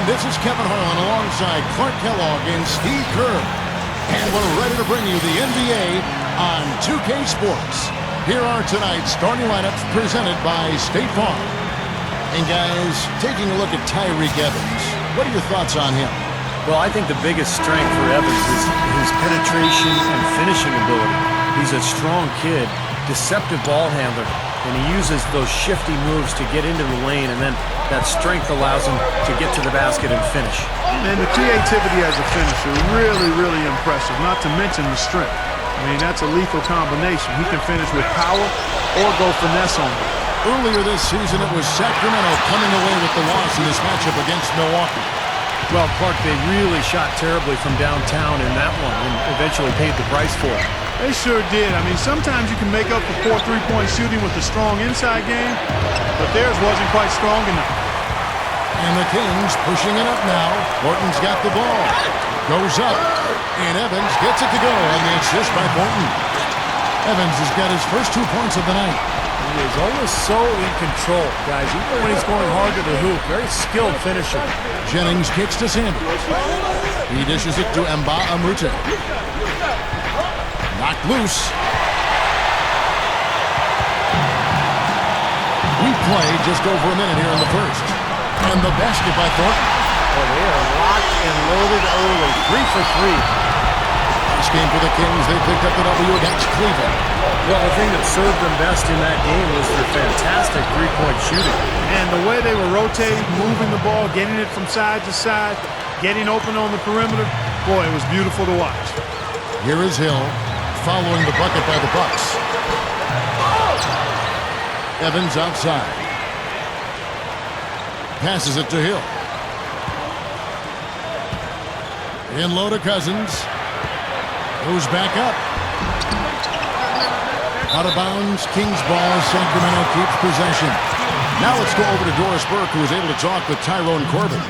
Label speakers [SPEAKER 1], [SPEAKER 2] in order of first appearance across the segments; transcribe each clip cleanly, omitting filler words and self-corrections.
[SPEAKER 1] this is Kevin Harlan alongside Clark Kellogg and Steve Kerr. And we're ready to bring you the NBA on 2K Sports. Here are tonight's starting lineups presented by State Farm. And guys, taking a look at Tyreke Evans, what are your thoughts on him?
[SPEAKER 2] Well, I think the biggest strength for Evans is his penetration and finishing ability. He's a strong kid, deceptive ball handler, and he uses those shifty moves to get into the lane, and then that strength allows him to get to the basket and finish.
[SPEAKER 3] And the creativity as a finisher, really, really impressive, not to mention the strength. I mean, that's a lethal combination. He can finish with power or go finesse on it.
[SPEAKER 1] Earlier this season, it was Sacramento coming away with the loss in this matchup against Milwaukee.
[SPEAKER 2] Well, Clark, they really shot terribly from downtown in that one and eventually paid the price for it.
[SPEAKER 3] They sure did. I mean, sometimes you can make up for poor three-point shooting with a strong inside game, but theirs wasn't quite strong enough.
[SPEAKER 1] And the Kings pushing it up now. Thornton's got the ball. Goes up. And Evans gets it to go on the assist by Thornton. Evans has got his first 2 points of the night.
[SPEAKER 2] He is always so in control, guys, even when he's going hard to the hoop. Very skilled finisher.
[SPEAKER 1] Jennings kicks to Sanders. He dishes it to Nba2K13. Knocked loose. We play just over a minute here in the first. And the basket by Thornton.
[SPEAKER 2] Oh, they are locked and loaded early. 3 for 3.
[SPEAKER 1] Last game for the Kings, they picked up the W against Cleveland.
[SPEAKER 2] Well, the thing that served them best in that game was their fantastic three-point shooting.
[SPEAKER 3] And the way they were rotating, moving the ball, getting it from side to side, getting open on the perimeter, boy, it was beautiful to watch.
[SPEAKER 1] Here is Hill, following the bucket by the Bucks. Evans outside. Passes it to Hill. In low to Cousins. Goes back up. Out of bounds, Kings ball. Sacramento keeps possession. Now let's go over to Doris Burke, who was able to talk with Tyrone Corbin.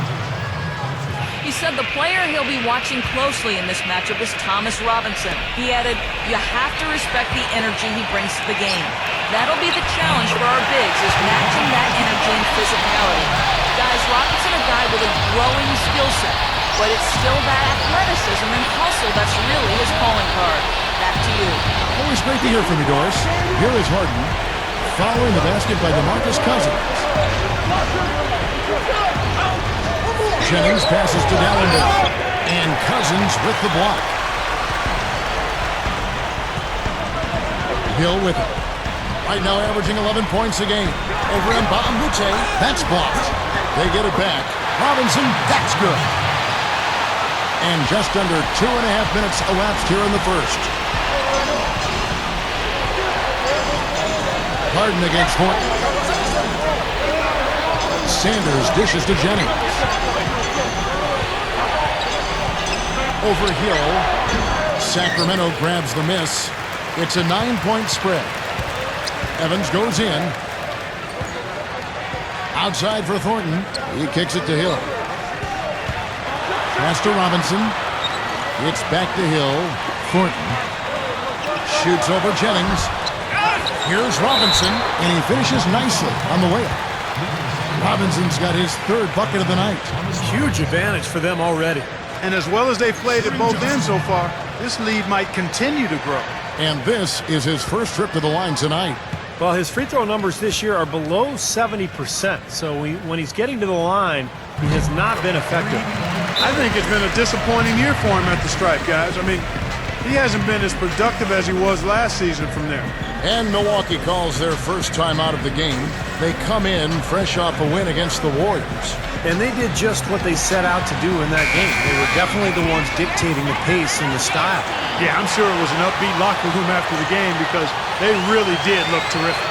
[SPEAKER 4] He said the player he'll be watching closely in this matchup is Thomas Robinson. He added, "You have to respect the energy he brings to the game. That'll be the challenge for our bigs, is matching that energy and physicality." Guys, Robinson a guy with a growing skill set, but it's still that athleticism and hustle that's really his calling card. Back to you.
[SPEAKER 1] Always great to hear from you, Doris. Here is Harden, following the basket by DeMarcus Cousins. Jennings passes to Dallenberg, and Cousins with the block. Hill with it. Right now averaging 11 points a game. Over Nba2K13. That's blocked. They get it back. Robinson, that's good. And just under 2.5 minutes elapsed here in the first. Harden against Thornton. Sanders dishes to Jennings. Over Hill. Sacramento grabs the miss. It's a 9-point spread. Evans goes in. Outside for Thornton. He kicks it to Hill. Pass to Robinson. It's back to Hill. Thornton shoots over Jennings. Here's Robinson, and he finishes nicely on the layup. Robinson's got his third bucket of the night.
[SPEAKER 2] Huge advantage for them already.
[SPEAKER 3] And as well as they've played at both ends so far, this lead might continue to grow.
[SPEAKER 1] And this is his first trip to the line tonight.
[SPEAKER 2] Well, his free throw numbers this year are below 70%, so when he's getting to the line, he has not been effective.
[SPEAKER 3] I think it's been a disappointing year for him at the stripe, guys. I mean, he hasn't been as productive as he was last season from there.
[SPEAKER 1] And Milwaukee calls their first time out of the game. They come in fresh off a win against the Warriors.
[SPEAKER 2] And they did just what they set out to do in that game. They were definitely the ones dictating the pace and the style.
[SPEAKER 3] Yeah, I'm sure it was an upbeat locker room after the game because they really did look terrific.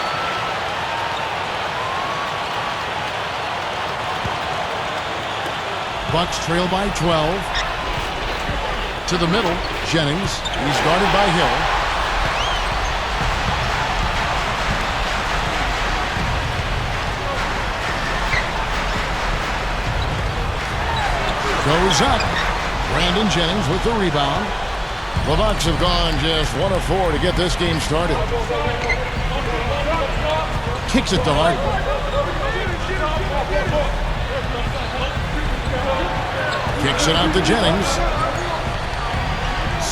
[SPEAKER 1] Bucks trail by 12. To the middle, Jennings. He's guarded by Hill. Goes up. Brandon Jennings with the rebound. The Bucks have gone just 1 of 4 to get this game started. Kicks it to Harden. Kicks it out to Jennings.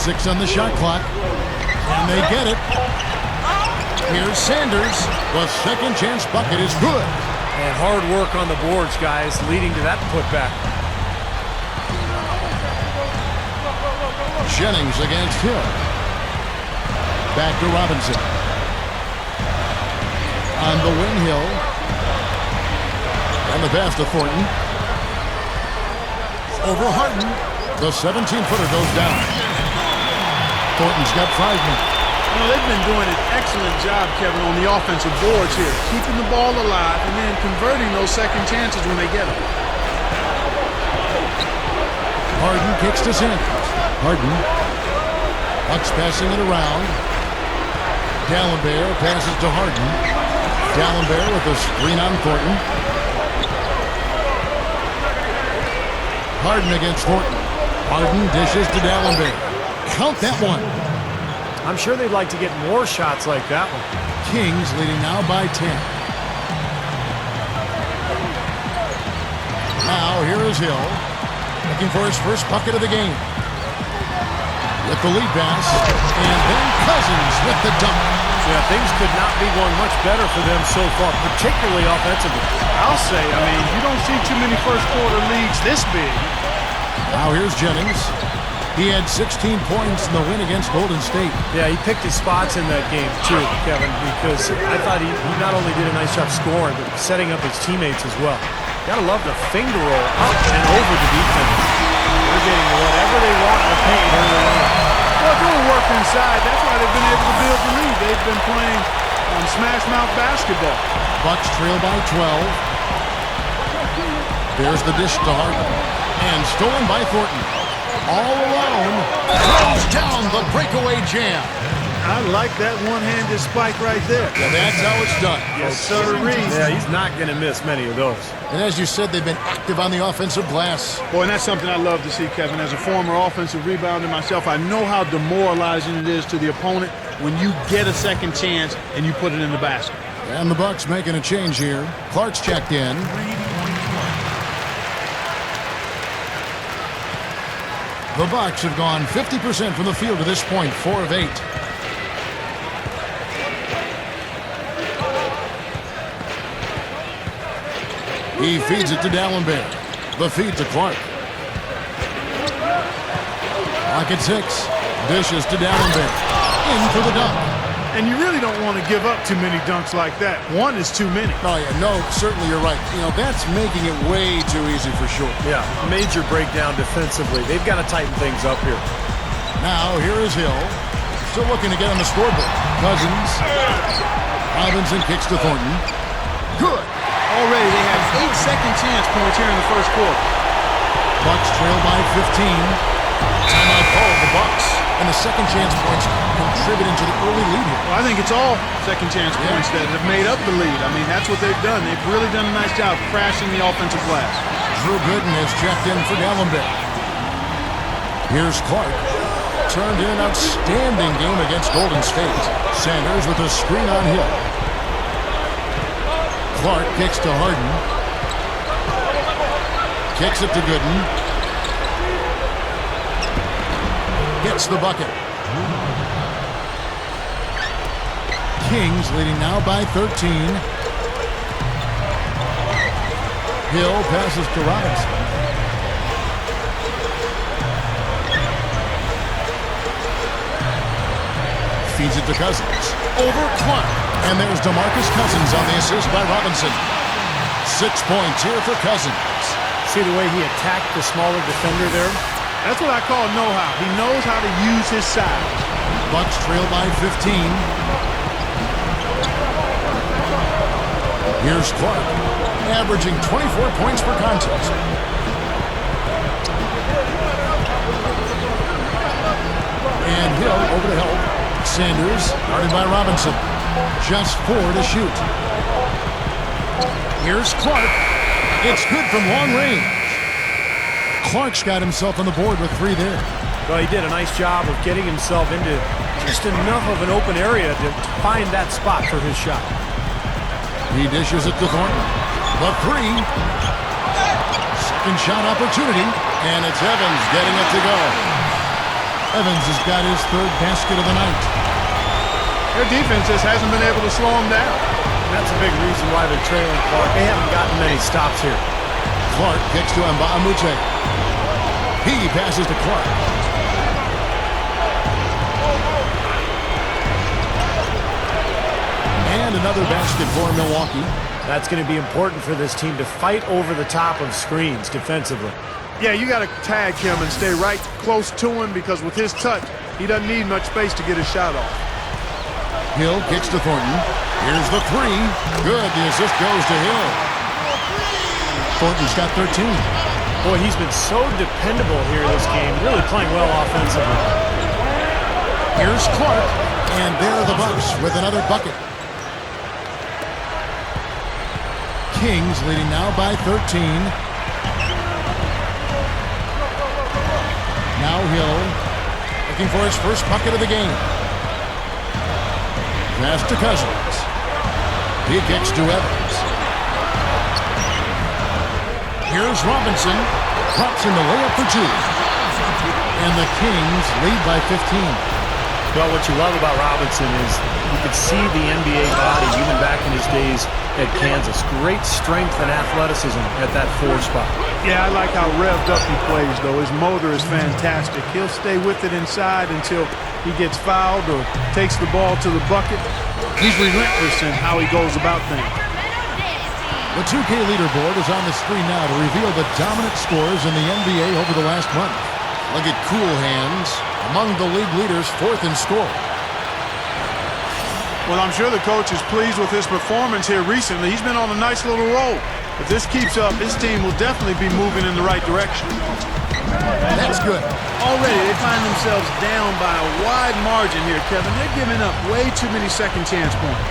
[SPEAKER 1] 6 on the shot clock. And they get it. Here's Sanders. The second chance bucket is good.
[SPEAKER 2] And hard work on the boards, guys, leading to that putback.
[SPEAKER 1] Jennings against Hill. Back to Robinson. On the wing, Hill. And the pass to Thornton. Over Harden. The 17-footer goes down. Thornton's got 5 men.
[SPEAKER 3] You know, they've been doing an excellent job, Kevin, on the offensive boards here. Keeping the ball alive and then converting those second chances when they get them.
[SPEAKER 1] Harden kicks to Sanders. Harden. Bucks passing it around. D'Alembert passes to Harden. D'Alembert with a screen on Thornton. Harden against Thornton. Harden dishes to D'Alembert. Count that one.
[SPEAKER 2] I'm sure they'd like to get more shots like that one.
[SPEAKER 1] Kings leading now by 10. Now here is Hill. Looking for his first bucket of the game. With the lead pass. And then Cousins with the dunk.
[SPEAKER 2] Yeah, things could not be going much better for them so far, particularly offensively.
[SPEAKER 3] I'll say, I mean, you don't see too many first-quarter leads this big.
[SPEAKER 1] Now here's Jennings. He had 16 points in the win against Golden State.
[SPEAKER 2] Yeah, he picked his spots in that game too, Kevin, because I thought he not only did a nice job scoring, but setting up his teammates as well. Gotta love the finger roll up and over the defense. They're getting whatever they want in the paint early on.
[SPEAKER 3] Well, doing work inside, that's why they've been able to build the lead. They've been playing smash mouth basketball.
[SPEAKER 1] Bucks trail by 12. There's the dish to Harden. And stolen by Thornton. All alone. Throws down the breakaway jam.
[SPEAKER 3] I like that one-handed spike right there.
[SPEAKER 1] Yeah, that's how it's done.
[SPEAKER 3] Yes, sir.
[SPEAKER 2] Yeah, he's not going to miss many of those.
[SPEAKER 1] And as you said, they've been active on the offensive glass.
[SPEAKER 3] Boy, and that's something I love to see, Kevin. As a former offensive rebounder myself, I know how demoralizing it is to the opponent when you get a second chance and you put it in the basket.
[SPEAKER 1] And the Bucks making a change here. Clark's checked in. The Bucks have gone 50% from the field to this point, 4 of 8. He feeds it to D'Alembert. The feed to Clark. Clock at 6. Dishes to D'Alembert. In for the dunk.
[SPEAKER 3] And you really don't want to give up too many dunks like that. One is too many.
[SPEAKER 1] Oh, yeah, no, certainly you're right. You know, that's making it way too easy for sure.
[SPEAKER 2] Yeah, major breakdown defensively. They've got to tighten things up here.
[SPEAKER 1] Now, here is Hill. Still looking to get on the scoreboard. Cousins. Robinson kicks to Thornton. Good.
[SPEAKER 3] Already they have 8 second chance points here in the first quarter.
[SPEAKER 1] Bucks trail by 15. Timeout called the Bucks. And the second chance points contributing to the early lead here.
[SPEAKER 3] Well, I think it's all second chance points that have made up the lead. I mean, that's what they've done. They've really done a nice job crashing the offensive glass.
[SPEAKER 1] Drew Gooden has checked in for D'Alembert. Here's Clark. Turned in an outstanding game against Golden State. Sanders with a screen on Hill. Clark kicks to Harden. Kicks it to Gooden. Gets the bucket. Kings leading now by 13. Hill passes to Robinson. Feeds it to Cousins. Over Clark. And there's DeMarcus Cousins on the assist by Robinson. 6 points here for Cousins.
[SPEAKER 2] See the way he attacked the smaller defender there?
[SPEAKER 3] That's what I call know-how. He knows how to use his size.
[SPEAKER 1] Bucks trail by 15. Here's Clark, averaging 24 points per contest. And Hill over to help. Sanders, guarded by Robinson. Just 4 to shoot. Here's Clark. It's good from long range. Clark's got himself on the board with 3 there.
[SPEAKER 2] Well, he did a nice job of getting himself into just enough of an open area to find that spot for his shot.
[SPEAKER 1] He dishes it to Thornton. The 3. Second shot opportunity. And it's Evans getting it to go. Evans has got his third basket of the night.
[SPEAKER 3] Their defense just hasn't been able to slow them down.
[SPEAKER 2] That's a big reason why they're trailing Clark. They haven't gotten many stops here.
[SPEAKER 1] Clark kicks to Nba2K. He passes to Clark. And another basket for Milwaukee.
[SPEAKER 2] That's going to be important for this team to fight over the top of screens defensively.
[SPEAKER 3] Yeah, you got to tag him and stay right close to him because with his touch, he doesn't need much space to get his shot off.
[SPEAKER 1] Hill kicks to Thornton. Here's the three. Good. The assist goes to Hill. Thornton's got 13.
[SPEAKER 2] Boy, he's been so dependable here this game, really playing well offensively.
[SPEAKER 1] Here's Clark, and there are the Bucks with another bucket. Kings leading now by 13. Now Hill looking for his first bucket of the game. Pass to Cousins. He kicks to Evans. Here's Robinson. Drops in the layup for two. And the Kings lead by 15.
[SPEAKER 2] Well, what you love about Robinson is you can see the NBA body even back in his days at Kansas. Great strength and athleticism at that 4 spot.
[SPEAKER 3] Yeah, I like how revved up he plays, though. His motor is fantastic. He'll stay with it inside until he gets fouled or takes the ball to the bucket. He's relentless in how he goes about things.
[SPEAKER 1] The 2K leaderboard is on the screen now to reveal the dominant scores in the NBA over the last month. Look at Cool Hands, among the league leaders, 4th in score.
[SPEAKER 3] Well, I'm sure the coach is pleased with his performance here recently. He's been on a nice little roll. If this keeps up, his team will definitely be moving in the right direction.
[SPEAKER 1] That's good.
[SPEAKER 3] Already, they find themselves down by a wide margin here, Kevin. They're giving up way too many second chance points.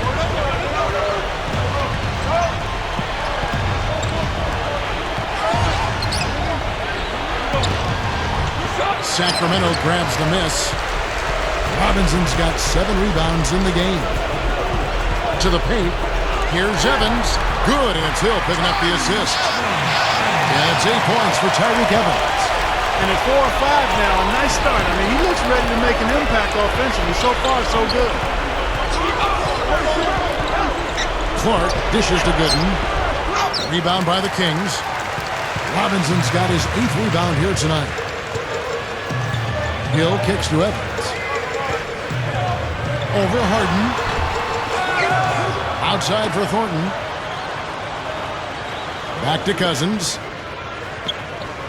[SPEAKER 1] Sacramento grabs the miss. Robinson's got 7 rebounds in the game. To the paint. Here's Evans. Good, and it's Hill picking up the assist. And it's 8 points for Tyreke Evans.
[SPEAKER 3] And at 4 or 5 now, a nice start. I mean, he looks ready to make an impact offensively. So far, so good.
[SPEAKER 1] Clark dishes to Gooden. Rebound by the Kings. Robinson's got his 8th rebound here tonight. Hill kicks to Evans. Over Harden. Outside for Thornton. Back to Cousins.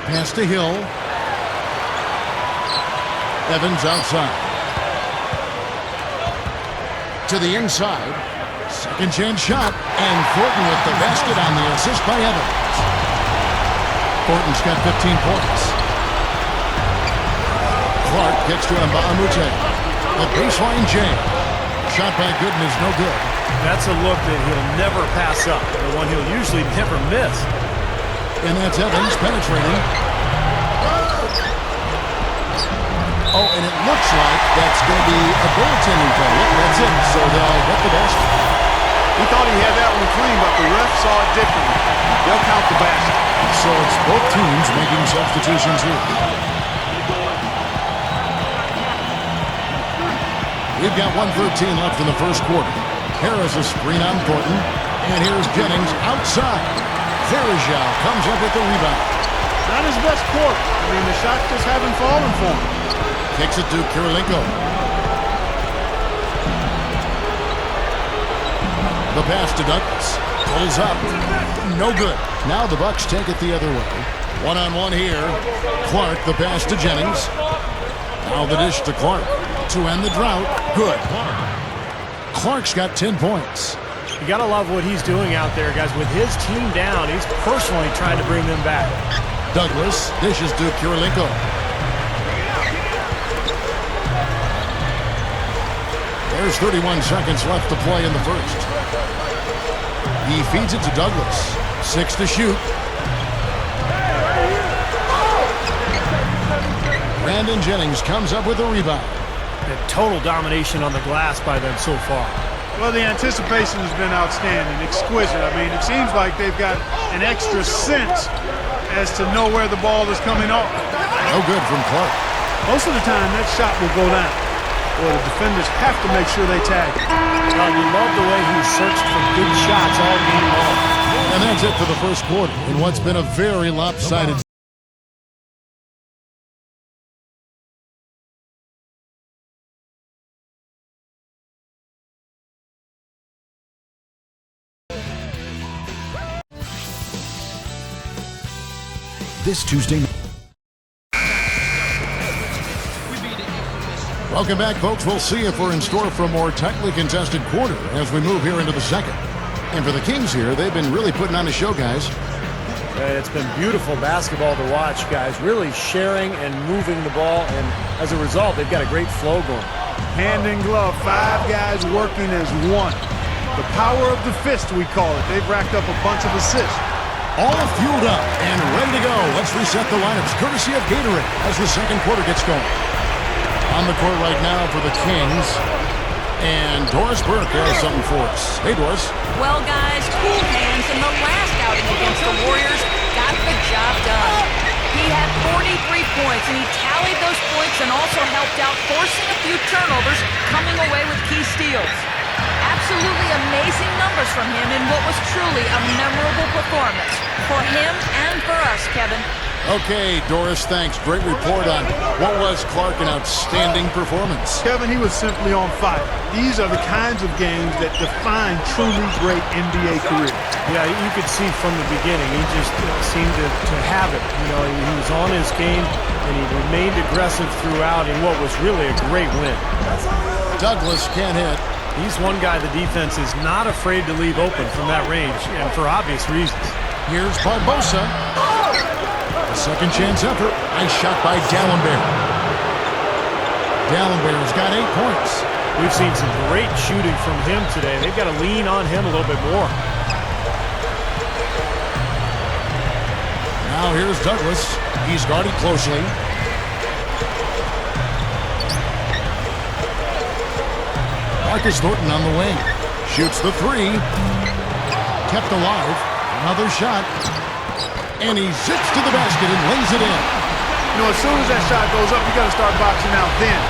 [SPEAKER 1] Pass to Hill. Evans outside. To the inside. Second chance shot. And Thornton with the basket on the assist by Evans. Thornton's got 15 points. Clark gets to Nba2K. The baseline jam. Shot by Gooden is no good.
[SPEAKER 2] That's a look that he'll never pass up. The one he'll usually never miss.
[SPEAKER 1] And that's Evans penetrating. Oh, and it looks like that's going to be a goaltending play. Yep, that's it. So they'll get the basket.
[SPEAKER 3] He thought he had that one clean, but the ref saw it differently. They'll count the basket.
[SPEAKER 1] So it's both teams making substitutions here. We've got 1:13 left in the first quarter. Harris a screen on Thornton. And here's Jennings outside. Verjao comes up with the rebound.
[SPEAKER 3] Not his best quarter. I mean, the shot just haven't fallen for him.
[SPEAKER 1] Kicks it to Kirilenko. The pass to Douglas. Pulls up. No good. Now the Bucks take it the other way. One-on-one here. Clark, the pass to Jennings. Now the dish to Clark. To end the drought. Good. Clark's got 10 points.
[SPEAKER 2] You got to love what he's doing out there, guys. With his team down, he's personally trying to bring them back.
[SPEAKER 1] Douglas dishes to Kirilenko. There's 31 seconds left to play in the first. He feeds it to Douglas. 6 to shoot. Brandon Jennings comes up with a rebound.
[SPEAKER 2] The total domination on the glass by them so far.
[SPEAKER 3] Well, the anticipation has been outstanding, exquisite. I mean, it seems like they've got an extra sense as to know where the ball is coming off.
[SPEAKER 1] No good from Clark.
[SPEAKER 3] Most of the time, that shot will go down. Well, the defenders have to make sure they tag it.
[SPEAKER 2] You love the way he searched for big shots all game long.
[SPEAKER 1] And that's it for the first quarter in what's been a very lopsided.
[SPEAKER 5] This Tuesday night.
[SPEAKER 1] Welcome back, folks. We'll see if we're in store for a more tightly contested quarter as we move here into the second. And for the Kings here, they've been really putting on a show, guys.
[SPEAKER 2] It's been beautiful basketball to watch, guys. Really sharing and moving the ball, and as a result, they've got a great flow going.
[SPEAKER 3] Hand in glove, 5 guys working as one. The power of the fist, we call it. They've racked up a bunch of assists.
[SPEAKER 1] All fueled up and ready to go. Let's reset the lineups, courtesy of Gatorade, as the second quarter gets going. On the court right now for the Kings, and Doris Burke has something for us. Hey, Doris.
[SPEAKER 4] Well, guys, cool hands in the last outing against the Warriors got the job done. He had 43 points, and he tallied those points and also helped out forcing a few turnovers, coming away with key steals. Absolutely amazing numbers from him in what was truly a memorable performance for him and for us, Kevin.
[SPEAKER 1] Okay, Doris, thanks. Great report on what was, Clark, an outstanding performance.
[SPEAKER 3] Kevin, he was simply on fire. These are the kinds of games that define truly great NBA careers.
[SPEAKER 2] Yeah, you could see from the beginning, he just seemed to have it. You know, he was on his game, and he remained aggressive throughout in what was really a great win.
[SPEAKER 1] Douglas can't hit.
[SPEAKER 2] He's one guy the defense is not afraid to leave open from that range, and for obvious reasons.
[SPEAKER 1] Here's Barbosa. A second chance effort. Nice shot by D'Alembert. D'Alembert's got 8 points.
[SPEAKER 2] We've seen some great shooting from him today. They've got to lean on him a little bit more.
[SPEAKER 1] Now here's Douglas. He's guarded closely. Marcus Thornton on the wing. Shoots the 3. Kept alive. Another shot. And he zips to the basket and lays it in.
[SPEAKER 3] You know, as soon as that shot goes up, you got to start boxing out then,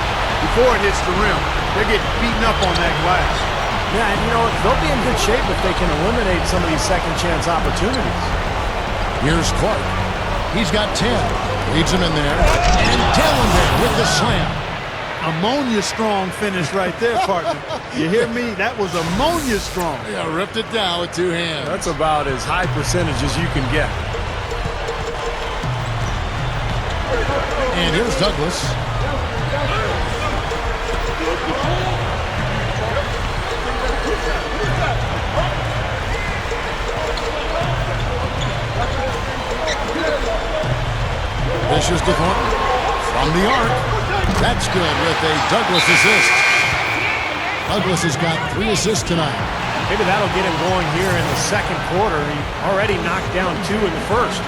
[SPEAKER 3] before it hits the rim. They're getting beaten up on that glass.
[SPEAKER 2] Yeah, and you know, they'll be in good shape if they can eliminate some of these second chance opportunities.
[SPEAKER 1] Here's Clark. He's got 10. Leads him in there. And D'Alembert with the slam.
[SPEAKER 3] Ammonia strong finish right there, partner. You hear me? That was ammonia strong.
[SPEAKER 1] Yeah, ripped it down with 2 hands.
[SPEAKER 2] That's about as high percentage as you can get.
[SPEAKER 1] And here's Douglas. Vicious to Thornton. From the arc. That's good with a Douglas assist. Douglas has got 3 assists tonight.
[SPEAKER 2] Maybe that'll get him going here in the second quarter. He already knocked down 2 in the first.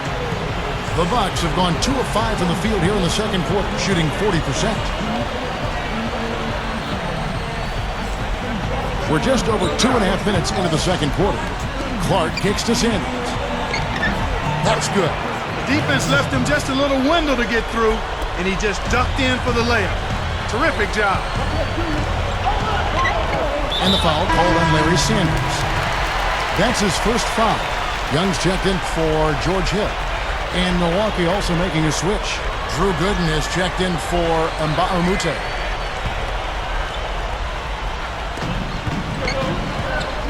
[SPEAKER 1] The Bucks have gone 2 of 5 in the field here in the second quarter, shooting 40%. We're just over 2.5 minutes into the second quarter. Clark kicks to Sanders. That's good.
[SPEAKER 3] The defense left him just a little window to get through, and he just ducked in for the layup. Terrific job.
[SPEAKER 1] And the foul called on Larry Sanders. That's his first foul. Young's checked in for George Hill. And Milwaukee also making a switch. Drew Gooden is checked in for Mbaumute.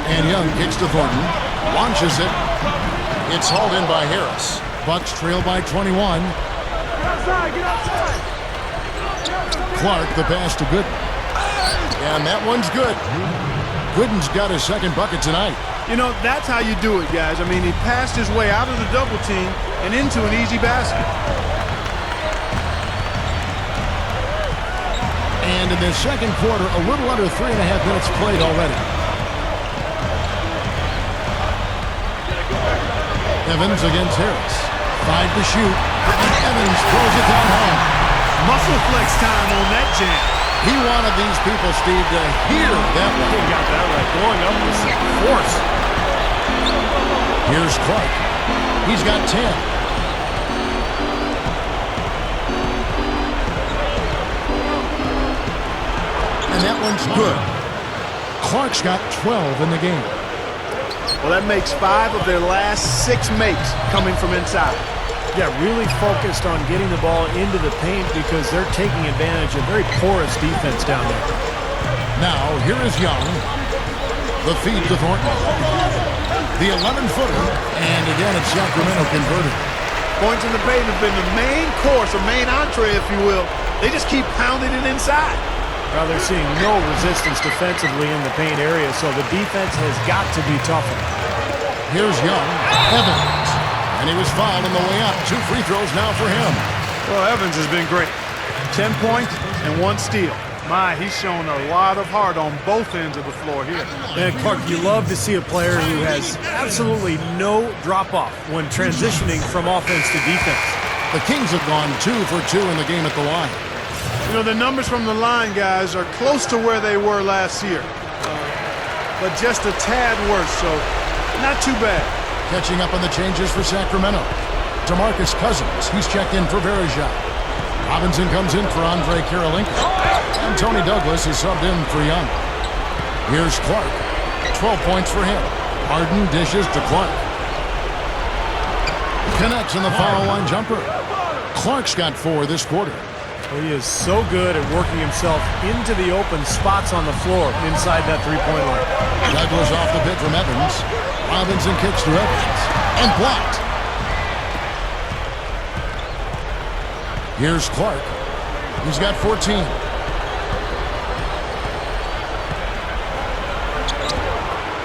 [SPEAKER 1] And Young kicks to Thornton. Launches it. It's hauled in by Harris. Bucks trail by 21. Clark, the pass to Gooden. And that one's good. Gooden's got his second bucket tonight.
[SPEAKER 3] You know, that's how you do it, guys. I mean, he passed his way out of the double team and into an easy basket.
[SPEAKER 1] And in the second quarter, a little under 3.5 minutes played already. Evans against Harris. 5 to shoot. And Evans throws it down home.
[SPEAKER 3] Muscle flex time on that jam.
[SPEAKER 1] He wanted these people, Steve, to hear that one.
[SPEAKER 2] He got that right. Going up with some force.
[SPEAKER 1] Here's Clark. He's got 10. that one's good. Clark's got 12 in the game.
[SPEAKER 3] Well, that makes 5 of their last 6 makes coming from inside.
[SPEAKER 2] Yeah, really focused on getting the ball into the paint because they're taking advantage of very porous defense down there.
[SPEAKER 1] Now, here is Young. The feed to Thornton. The 11-footer, and again, it's Sacramento converted.
[SPEAKER 3] Points in the paint have been the main course, or main entree, if you will. They just keep pounding it inside.
[SPEAKER 2] Well, they're seeing no resistance defensively in the paint area, so the defense has got to be tougher.
[SPEAKER 1] Here's Young. Evans. And he was fouled on the way up. 2 free throws now for him.
[SPEAKER 3] Well, Evans has been great. 10 points and 1 steal. My, he's shown a lot of heart on both ends of the floor here.
[SPEAKER 2] And Clark, you love to see a player who has absolutely no drop-off when transitioning from offense to defense.
[SPEAKER 1] The Kings have gone 2 for 2 in the game at the line.
[SPEAKER 3] You know, the numbers from the line, guys, are close to where they were last year. But just a tad worse, so not too bad.
[SPEAKER 1] Catching up on the changes for Sacramento. DeMarcus Cousins, he's checked in for Verejao. Robinson comes in for Andre Kirilenko. And Tony Douglas is subbed in for Young. Here's Clark. 12 points for him. Harden dishes to Clark. Connects on the foul line jumper. Clark's got 4 this quarter.
[SPEAKER 2] Well, he is so good at working himself into the open spots on the floor inside that three-point line.
[SPEAKER 1] Douglas off the pit from Evans. Robinson kicks to Evans. And blocked. Here's Clark. He's got 14.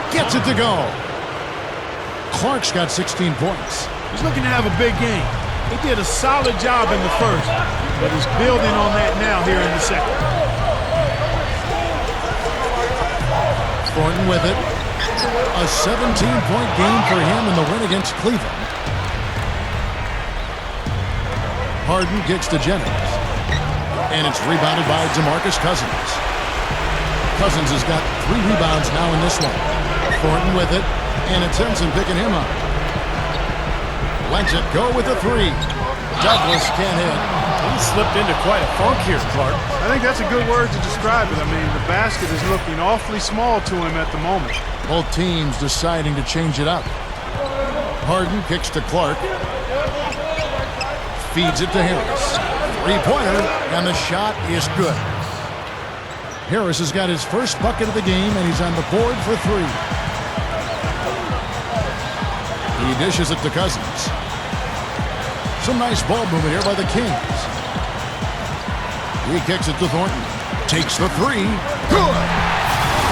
[SPEAKER 1] Gets it to go. Clark's got 16 points.
[SPEAKER 3] He's looking to have a big game. He did a solid job in the first, but he's building on that now here in the second.
[SPEAKER 1] Thornton with it. A 17-point game for him in the win against Cleveland. Harden kicks to Jennings. And it's rebounded by DeMarcus Cousins. Cousins has got 3 rebounds now in this one. Thornton with it. And it's Henson picking him up. Lets it go with the 3. Douglas can't hit.
[SPEAKER 2] He slipped into quite a funk here, Clark.
[SPEAKER 3] I think that's a good word to describe it. I mean, the basket is looking awfully small to him at the moment.
[SPEAKER 1] Both teams deciding to change it up. Harden kicks to Clark. Feeds it to Harris. 3-pointer, and the shot is good. Harris has got his first bucket of the game, and he's on the board for 3. He dishes it to Cousins. Some nice ball movement here by the Kings. He kicks it to Thornton. Takes the 3. Good!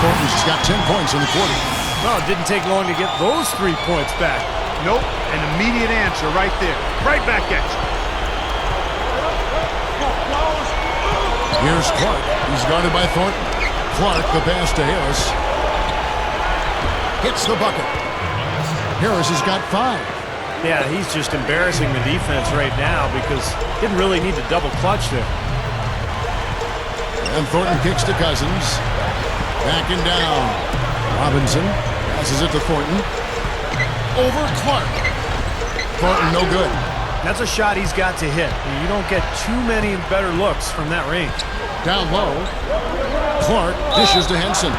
[SPEAKER 1] Thornton's got 10 points in the quarter.
[SPEAKER 2] Well, it didn't take long to get those 3 points back.
[SPEAKER 3] Nope, an immediate answer right there. Right back at you.
[SPEAKER 1] Here's Clark. He's guarded by Thornton. Clark, the pass to Harris. Hits the bucket. Harris has got 5.
[SPEAKER 2] Yeah, he's just embarrassing the defense right now because didn't really need to double clutch there.
[SPEAKER 1] And Thornton kicks to Cousins. Backing down. Robinson passes it to Thornton. Over Clark. Thornton no good.
[SPEAKER 2] That's a shot he's got to hit. You don't get too many better looks from that range.
[SPEAKER 1] Down low. Clark dishes to Henson.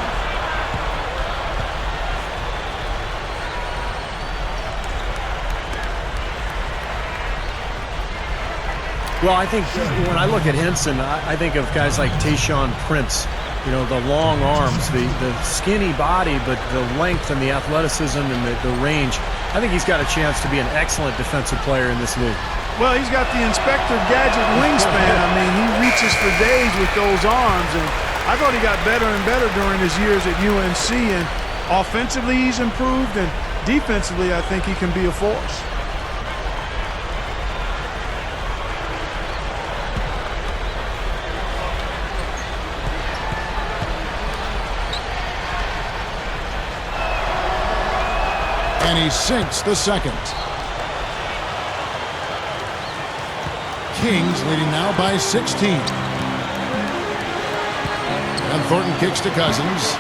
[SPEAKER 2] Well, I think when I look at Henson, I think of guys like Tayshaun Prince. You know, the long arms, the skinny body, but the length and the athleticism and the range. I think he's got a chance to be an excellent defensive player in this league.
[SPEAKER 3] Well, he's got the Inspector Gadget wingspan. I mean, he reaches for days with those arms, and I thought he got better and better during his years at UNC, and offensively he's improved, and defensively I think he can be a force.
[SPEAKER 1] And he sinks the second. Kings leading now by 16. And Thornton kicks to Cousins.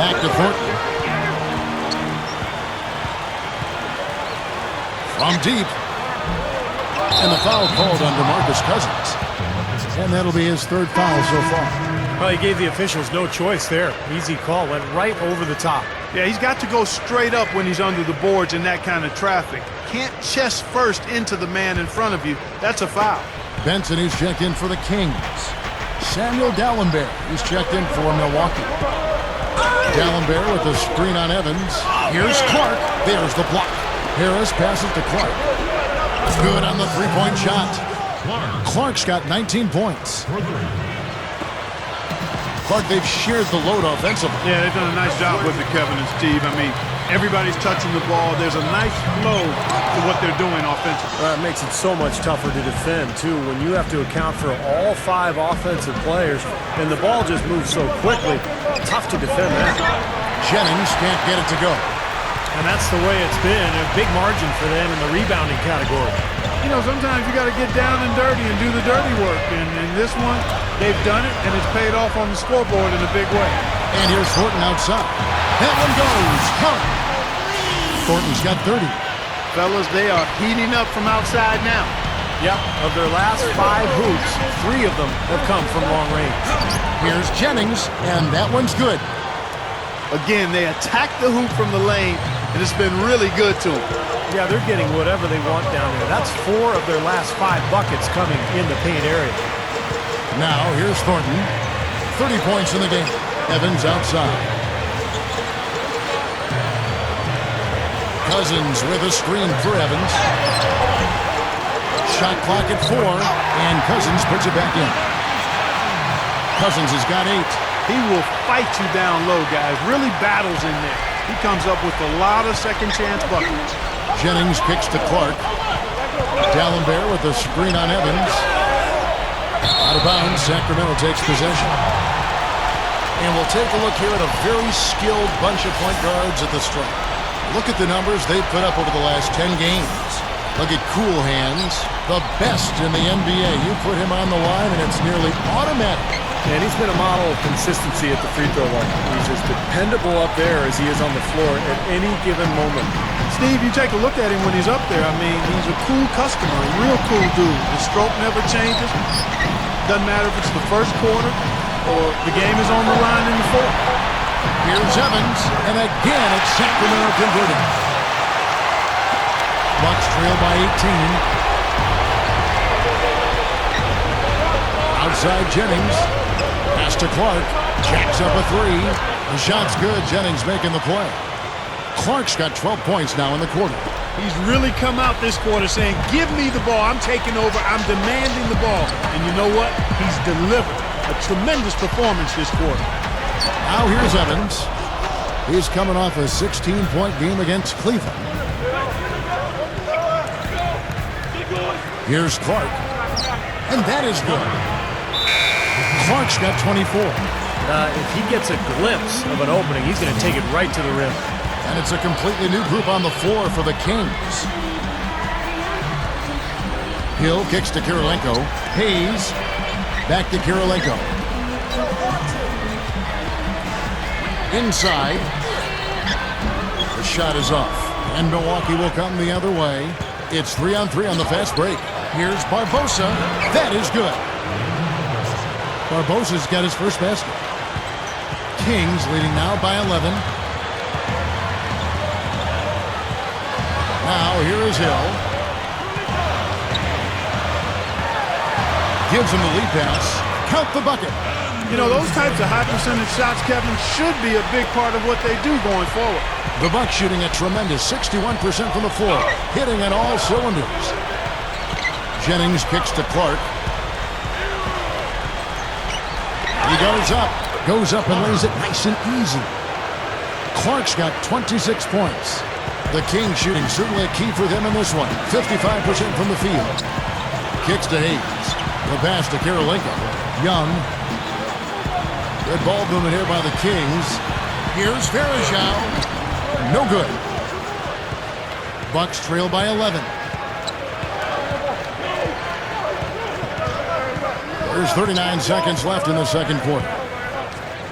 [SPEAKER 1] Back to Thornton. From deep. And the foul called on DeMarcus Cousins. And that'll be his third foul so far.
[SPEAKER 2] Well, he gave the officials no choice there. Easy call, went right over the top.
[SPEAKER 3] Yeah, he's got to go straight up when he's under the boards in that kind of traffic. Can't chest first into the man in front of you. That's a foul.
[SPEAKER 1] Benson is checked in for the Kings. Samuel Dallenberg is checked in for Milwaukee. Dallenberg with the screen on Evans. Here's Clark. There's the block. Harris passes to Clark. Good on the three-point shot. Clark's got 19 points. Clark, they've shared the load offensively.
[SPEAKER 3] Yeah, they've done a nice job with it, Kevin and Steve. I mean, everybody's touching the ball. There's a nice flow to what they're doing offensively.
[SPEAKER 2] It makes it so much tougher to defend, too, when you have to account for all 5 offensive players, and the ball just moves so quickly. Tough to defend that.
[SPEAKER 1] Jennings can't get it to go.
[SPEAKER 2] And that's the way it's been. A big margin for them in the rebounding category.
[SPEAKER 3] You know, sometimes you got to get down and dirty and do the dirty work. And in this one, they've done it, and it's paid off on the scoreboard in a big way.
[SPEAKER 1] And here's Thornton outside. That one goes. Count. Thornton's got 30.
[SPEAKER 3] Fellas, they are heating up from outside now.
[SPEAKER 2] Yep, of their last 5 hoops, 3 of them have come from long range.
[SPEAKER 1] Here's Jennings, and that one's good.
[SPEAKER 3] Again, they attack the hoop from the lane, and it's been really good to them.
[SPEAKER 2] Yeah, they're getting whatever they want down there. That's 4 of their last 5 buckets coming in the paint area.
[SPEAKER 1] Now, here's Thornton. 30 points in the game. Evans outside. Cousins with a screen for Evans. Shot clock at 4, and Cousins puts it back in. Cousins has got 8.
[SPEAKER 3] He will fight you down low, guys. Really battles in there. He comes up with a lot of second-chance buckets.
[SPEAKER 1] Jennings kicks to Clark. Dallenberg with a screen on Evans. Out of bounds, Sacramento takes possession. And we'll take a look here at a very skilled bunch of point guards at the stripe. Look at the numbers they've put up over the last 10 games. Look at Cool Hands, the best in the NBA. You put him on the line, and it's nearly automatic.
[SPEAKER 2] And he's been a model of consistency at the free throw line. He's as dependable up there as he is on the floor at any given moment.
[SPEAKER 3] Steve, you take a look at him when he's up there. I mean, he's a cool customer, a real cool dude. The stroke never changes. Doesn't matter if it's the first quarter or the game is on the line in the fourth.
[SPEAKER 1] Here's Evans, and again it's Sacramento converting. Bucks trail by 18. Outside Jennings. Pass to Clark. Jacks up a 3. The shot's good. Jennings making the play. Clark's got 12 points now in the quarter.
[SPEAKER 3] He's really come out this quarter saying, give me the ball. I'm taking over. I'm demanding the ball. And you know what? He's delivered a tremendous performance this quarter.
[SPEAKER 1] Now here's Evans. He's coming off a 16-point game against Cleveland. Here's Clark. And that is good. Clark's got 24.
[SPEAKER 2] If he gets a glimpse of an opening, he's going to take it right to the rim.
[SPEAKER 1] And it's a completely new group on the floor for the Kings. Hill kicks to Kirilenko. Hayes back to Kirilenko. Inside. The shot is off. And Milwaukee will come the other way. It's 3-on-3 on the fast break. Here's Barbosa. That is good. Barbosa's got his first basket. Kings leading now by 11. Now here is Hill. Gives him the lead pass. Count the bucket.
[SPEAKER 3] You know, those types of high percentage shots, Kevin, should be a big part of what they do going forward.
[SPEAKER 1] The Bucks shooting a tremendous 61% from the floor, hitting on all cylinders. Jennings kicks to Clark. He goes up and lays it nice and easy. Clark's got 26 points. The Kings shooting certainly a key for them in this one. 55% from the field. Kicks to Hayes. The pass to Kirilenko. Young. Good ball movement here by the Kings. Here's Varejao. No good. Bucks trail by 11. There's 39 seconds left in the second quarter.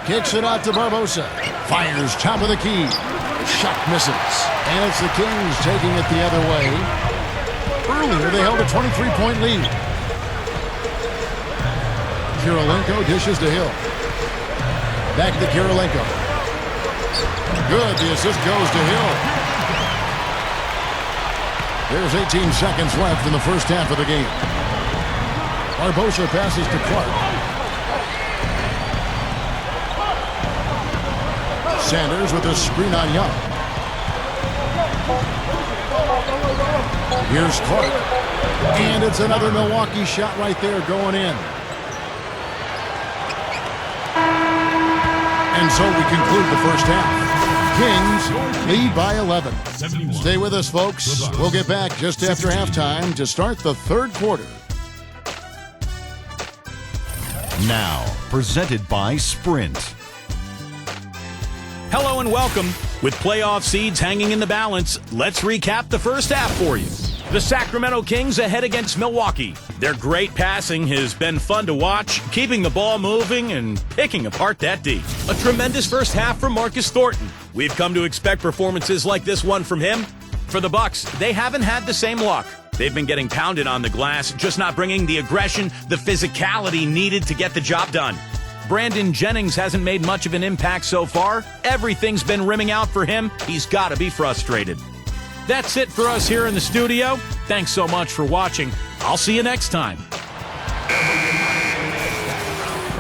[SPEAKER 1] Kicks it out to Barbosa. Fires top of the key. Shot misses. And it's the Kings taking it the other way. Earlier, they held a 23-point lead. Kirilenko dishes to Hill. Back to Kirilenko. Good. The assist goes to Hill. There's 18 seconds left in the first half of the game. Barbosa passes to Clark. Sanders with a screen on Young. Here's Clark. And it's another Milwaukee shot right there going in. And so we conclude the first half. Kings lead by 11. Stay with us, folks. We'll get back just after halftime to start the third quarter.
[SPEAKER 5] Now, presented by Sprint.
[SPEAKER 6] Hello and welcome. With playoff seeds hanging in the balance, let's recap the first half for you. The Sacramento Kings ahead against Milwaukee. Their great passing has been fun to watch, keeping the ball moving and picking apart that D. A tremendous first half from Marcus Thornton. We've come to expect performances like this one from him. For the Bucks, they haven't had the same luck. They've been getting pounded on the glass, just not bringing the aggression, the physicality needed to get the job done. Brandon Jennings hasn't made much of an impact so far. Everything's been rimming out for him. He's got to be frustrated. That's it for us here in the studio. Thanks so much for watching. I'll see you next time.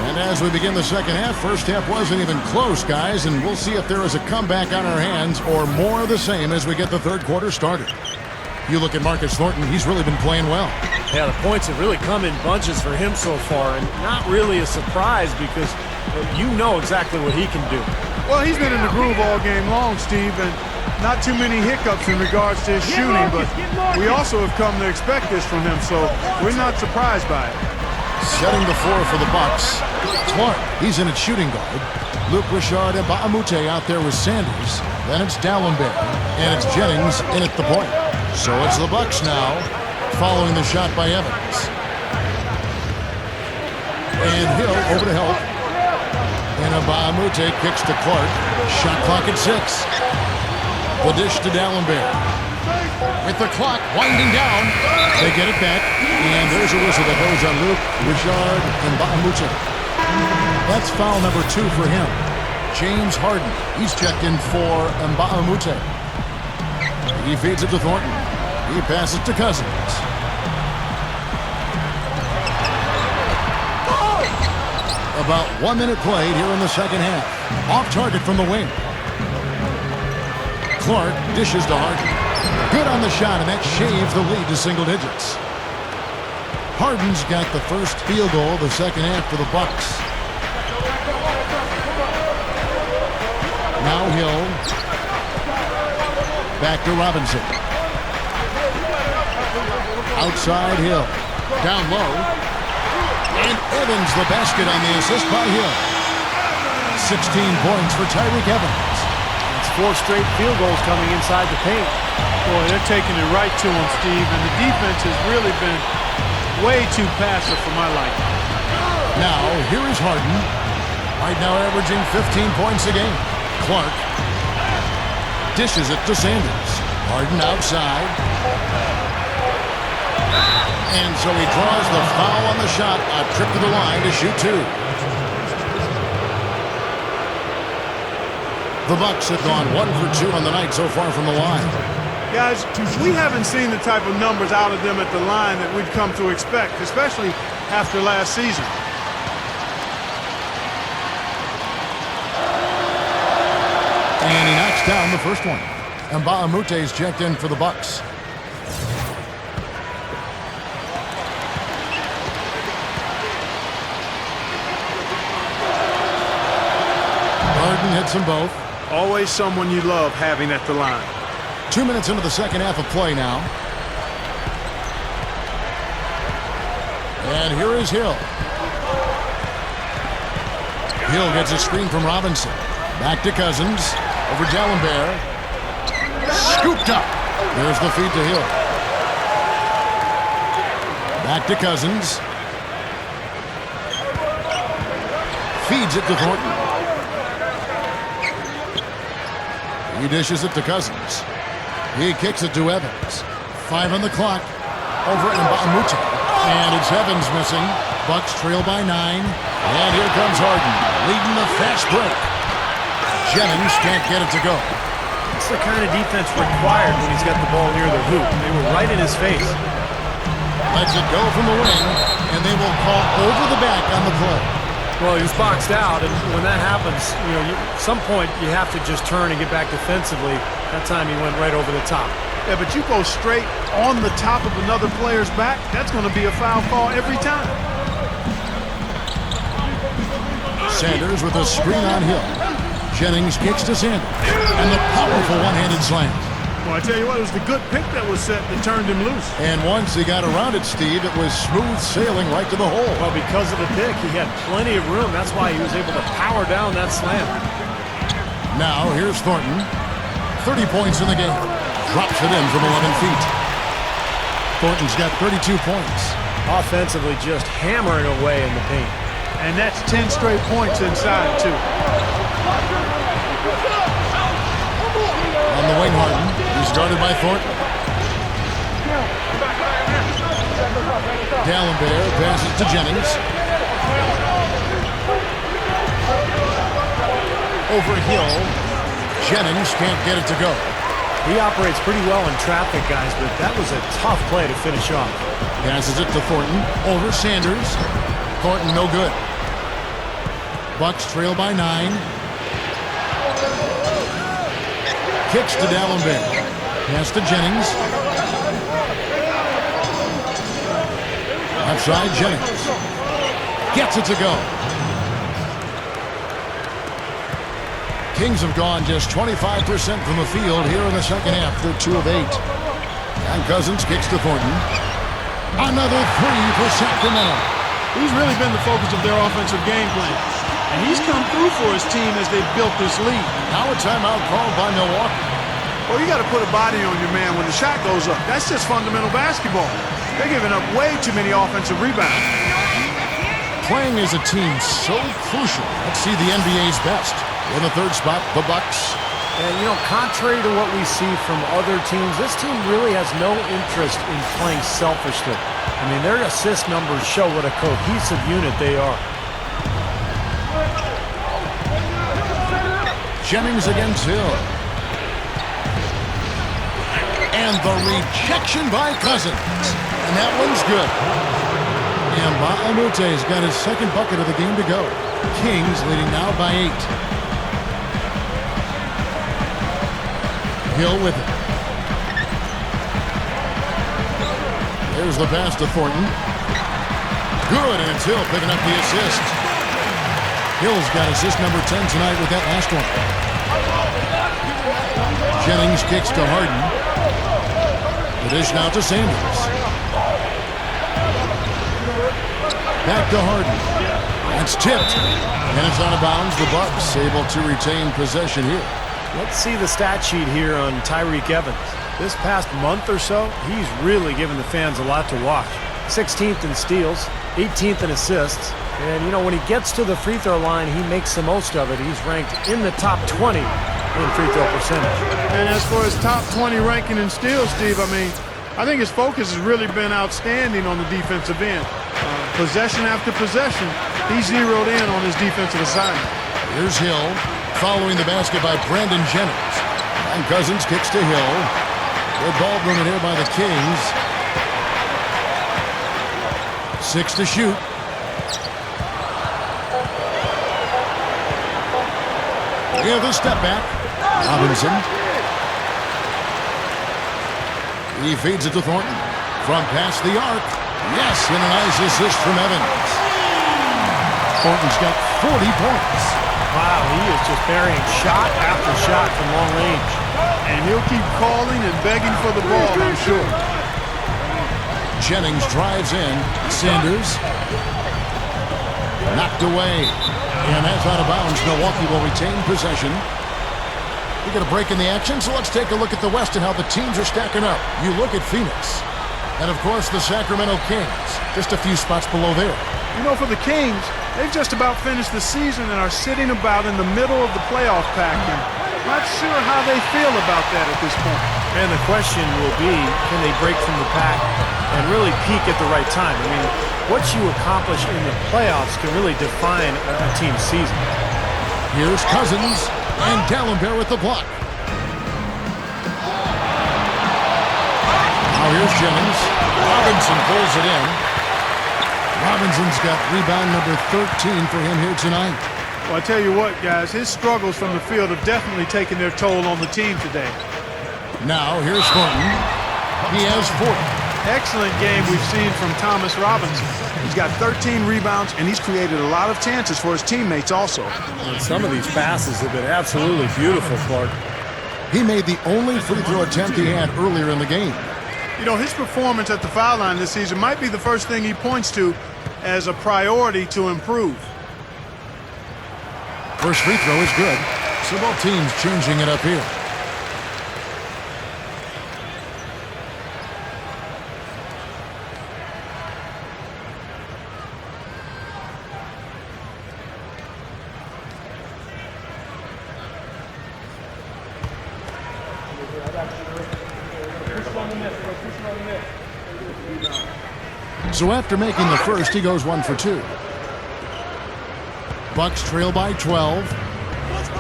[SPEAKER 1] And as we begin the second half, first half wasn't even close, guys, and we'll see if there is a comeback on our hands or more of the same as we get the third quarter started. You look at Marcus Thornton, he's really been playing well.
[SPEAKER 2] Yeah, the points have really come in bunches for him so far, and not really a surprise because you know exactly what he can do.
[SPEAKER 3] Well, he's been in the groove all game long, Steve, and not too many hiccups in regards to his shooting, but we also have come to expect this from him, so we're not surprised by it.
[SPEAKER 1] Setting the floor for the Bucks. Clark, he's in at shooting guard. Luke Richard and Baamute out there with Sanders. Then it's Dallenberg, and it's Jennings in at the point. So it's the Bucks now, following the shot by Evans. And Hill over to help. And Baamute kicks to Clark. Shot clock at 6. The dish to Dallenberg. With the clock winding down, they get it back. And there's a whistle that goes on Luke, Richard, and Baamute. That's foul number 2 for him. James Harden, he's checked in for Baamute. He feeds it to Thornton. He passes to Cousins. About 1 minute played here in the second half. Off target from the wing. Clark dishes to Harden. Good on the shot, and that shaves the lead to single digits. Harden's got the first field goal of the second half for the Bucks. Now Hill. Back to Robinson. Outside Hill. Down low. And Evans the basket on the assist by Hill. 16 points for Tyreke Evans.
[SPEAKER 2] It's 4 straight field goals coming inside the paint.
[SPEAKER 3] Boy, they're taking it right to him, Steve, and the defense has really been way too passive for my liking.
[SPEAKER 1] Now, here is Harden. Right now averaging 15 points a game. Clark dishes it to Sanders. Harden outside. And so he draws the foul on the shot. A trip to the line to shoot 2. The Bucks have gone 1 for 2 on the night so far from the line.
[SPEAKER 3] Guys, we haven't seen the type of numbers out of them at the line that we've come to expect, especially after last season.
[SPEAKER 1] And he knocks down the first one. And Baamute's checked in for the Bucks. Harden hits them both.
[SPEAKER 3] Always someone you love having at the line.
[SPEAKER 1] 2 minutes into the second half of play now. And here is Hill. Hill gets a screen from Robinson. Back to Cousins. Over Dallenberg. Scooped up. There's the feed to Hill. Back to Cousins. Feeds it to Thornton. He dishes it to Cousins. He kicks it to Evans. 5 on the clock. Over at Baamute. And it's Evans missing. Bucks trail by 9. And here comes Harden, leading the fast break. Jennings can't get it to go.
[SPEAKER 2] It's the kind of defense required when he's got the ball near the hoop. They were right in his face.
[SPEAKER 1] Lets it go from the wing, and they will call over the back on the play.
[SPEAKER 2] Well, he was boxed out, and when that happens, at some point you have to just turn and get back defensively. That time he went right over the top.
[SPEAKER 3] Yeah, but you go straight on the top of another player's back, that's going to be a foul call every time.
[SPEAKER 1] Sanders with a screen on Hill. Jennings kicks to Sanders. And the powerful one-handed slam.
[SPEAKER 3] Well, I tell you what, it was the good pick that was set that turned him loose.
[SPEAKER 1] And once he got around it, Steve, it was smooth sailing right to the hole.
[SPEAKER 2] Well, because of the pick, he had plenty of room. That's why he was able to power down that slam.
[SPEAKER 1] Now, here's Thornton. 30 points in the game. Drops it in from 11 feet. Thornton's got 32 points.
[SPEAKER 2] Offensively, just hammering away in the paint.
[SPEAKER 3] And that's 10 straight points inside, too.
[SPEAKER 1] On the wing, Harden. He's guarded by Thornton. D'Alembert passes to Jennings. Over Hill. Jennings can't get it to go.
[SPEAKER 2] He operates pretty well in traffic, guys, but that was a tough play to finish off.
[SPEAKER 1] Passes it to Thornton. Over Sanders. Thornton no good. Bucks trail by 9. Kicks to D'Alembert. Pass to Jennings. Outside Jennings. Gets it to go. Kings have gone just 25% from the field here in the second half. They're 2 of 8. And Cousins kicks to Thornton. Another 3 for Sacramento.
[SPEAKER 3] He's really been the focus of their offensive game plan. And he's come through for his team as they've built this lead.
[SPEAKER 1] Now a timeout called by Milwaukee.
[SPEAKER 3] Well, you got to put a body on your man when the shot goes up. That's just fundamental basketball. They're giving up way too many offensive rebounds.
[SPEAKER 1] Playing as a team so crucial. Let's see the NBA's best. In the third spot, the Bucks.
[SPEAKER 2] And, contrary to what we see from other teams, this team really has no interest in playing selfishly. I mean, their assist numbers show what a cohesive unit they are.
[SPEAKER 1] Jennings against Hill. And the rejection by Cousins. And that one's good. And Baamute's got his second bucket of the game to go. Kings leading now by 8. Hill with it. There's the pass to Thornton. Good, and it's Hill picking up the assist. Hill's got assist number 10 tonight with that last one. Jennings kicks to Harden. The dish now to Sanders. Back to Harden. That's tipped. And it's out of bounds. The Bucks able to retain possession here.
[SPEAKER 2] Let's see the stat sheet here on Tyreke Evans. This past month or so, he's really given the fans a lot to watch. 16th in steals, 18th in assists. And, when he gets to the free throw line, he makes the most of it. He's ranked in the top 20 in free throw percentage.
[SPEAKER 3] And as for his top 20 ranking in steals, Steve, I think his focus has really been outstanding on the defensive end. Possession after possession, he zeroed in on his defensive assignment.
[SPEAKER 1] Here's Hill. Following the basket by Brandon Jennings. And Cousins kicks to Hill. Good ball movement here by the Kings. 6 to shoot. Give the step back. Robinson. He feeds it to Thornton. From past the arc. Yes, and a nice assist from Evans. Thornton's got 40 points.
[SPEAKER 2] Wow, he is just burying shot after shot from long range.
[SPEAKER 3] And he'll keep calling and begging for the ball, I'm sure.
[SPEAKER 1] Jennings drives in. Sanders. Knocked away. And that's out of bounds. Milwaukee will retain possession. We got a break in the action, so let's take a look at the West and how the teams are stacking up. You look at Phoenix. And, of course, the Sacramento Kings. Just a few spots below there.
[SPEAKER 3] For the Kings, they've just about finished the season and are sitting about in the middle of the playoff pack. And not sure how they feel about that at this point.
[SPEAKER 2] And the question will be, can they break from the pack and really peak at the right time. I mean, what you accomplish in the playoffs can really define a team's season.
[SPEAKER 1] Here's Cousins, and Dallenberg with the block. Now here's Jennings. Robinson pulls it in. Robinson's got rebound number 13 for him here tonight.
[SPEAKER 3] Well, I tell you what, guys, his struggles from the field have definitely taken their toll on the team today.
[SPEAKER 1] Now here's Thornton. He has 40.
[SPEAKER 3] Excellent game we've seen from Thomas Robinson. He's got 13 rebounds, and he's created a lot of chances for his teammates also.
[SPEAKER 2] And some of these passes have been absolutely beautiful, Clark.
[SPEAKER 1] He made the only free throw attempt he had earlier in the game.
[SPEAKER 3] You know, his performance at the foul line this season might be the first thing he points to as a priority to improve.
[SPEAKER 1] First free throw is good, so both teams changing it up here. So after making the first, he goes 1 for 2. Bucks trail by 12.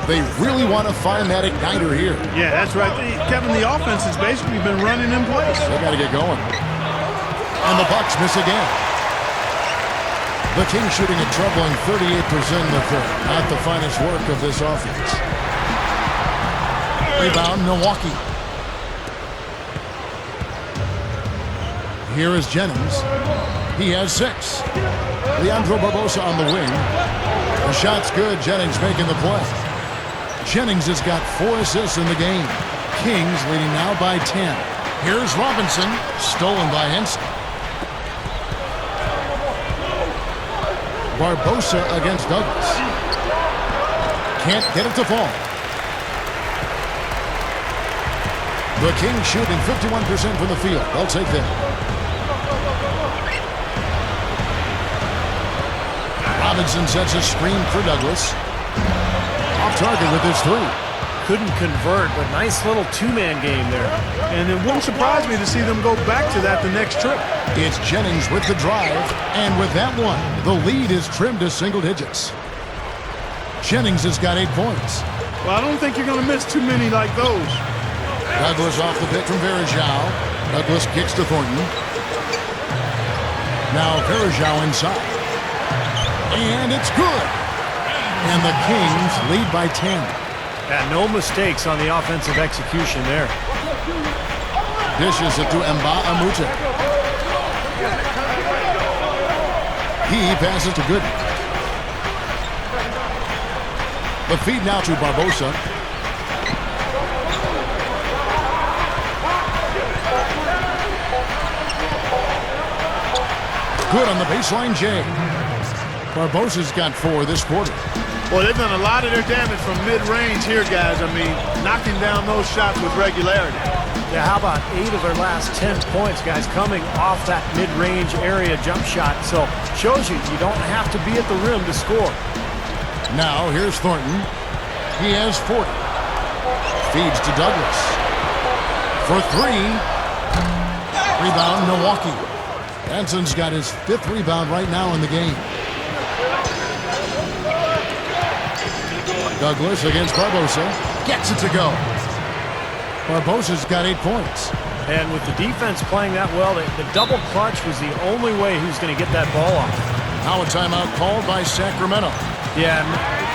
[SPEAKER 1] They really want to find that igniter here.
[SPEAKER 3] Yeah, that's right. Kevin, the offense has basically been running in place.
[SPEAKER 1] They got to get going. And the Bucks miss again. The Kings shooting a troubling 38% in the third. Not the finest work of this offense. Rebound, Milwaukee. Here is Jennings. He has 6. Leandro Barbosa on the wing. The shot's good. Jennings making the play. Jennings has got 4 assists in the game. Kings leading now by 10. Here's Robinson. Stolen by Henson. Barbosa against Douglas. Can't get it to fall. The Kings shooting 51% from the field. They'll take that. Robinson sets a screen for Douglas. Off target with his 3.
[SPEAKER 2] Couldn't convert, but nice little two-man game there.
[SPEAKER 3] And it wouldn't surprise me to see them go back to that the next trip.
[SPEAKER 1] It's Jennings with the drive, and with that one, the lead is trimmed to single digits. Jennings has got 8 points.
[SPEAKER 3] Well, I don't think you're going to miss too many like those.
[SPEAKER 1] Douglas off the pick from Varejao. Douglas kicks to Thornton. Now Varejao inside. And it's good. And the Kings lead by 10.
[SPEAKER 2] Yeah, no mistakes on the offensive execution there.
[SPEAKER 1] Dishes it to Nba2K13. He passes to Gooden. The feed now to Barbosa. Good on the baseline, Jay. Barbosa's got 4 this quarter.
[SPEAKER 3] Well, they've done a lot of their damage from mid-range here, guys. I mean, knocking down those shots with regularity.
[SPEAKER 2] Yeah, how about 8 of their last 10 points, guys, coming off that mid-range area jump shot. So, shows you don't have to be at the rim to score.
[SPEAKER 1] Now, here's Thornton. He has 40. Feeds to Douglas. For 3. Rebound, Milwaukee. Benson's got his 5th rebound right now in the game. Douglas against Barbosa. Gets it to go. Barbosa's got 8 points.
[SPEAKER 2] And with the defense playing that well, the double clutch was the only way he was going to get that ball off.
[SPEAKER 1] Now a timeout called by Sacramento.
[SPEAKER 2] Yeah,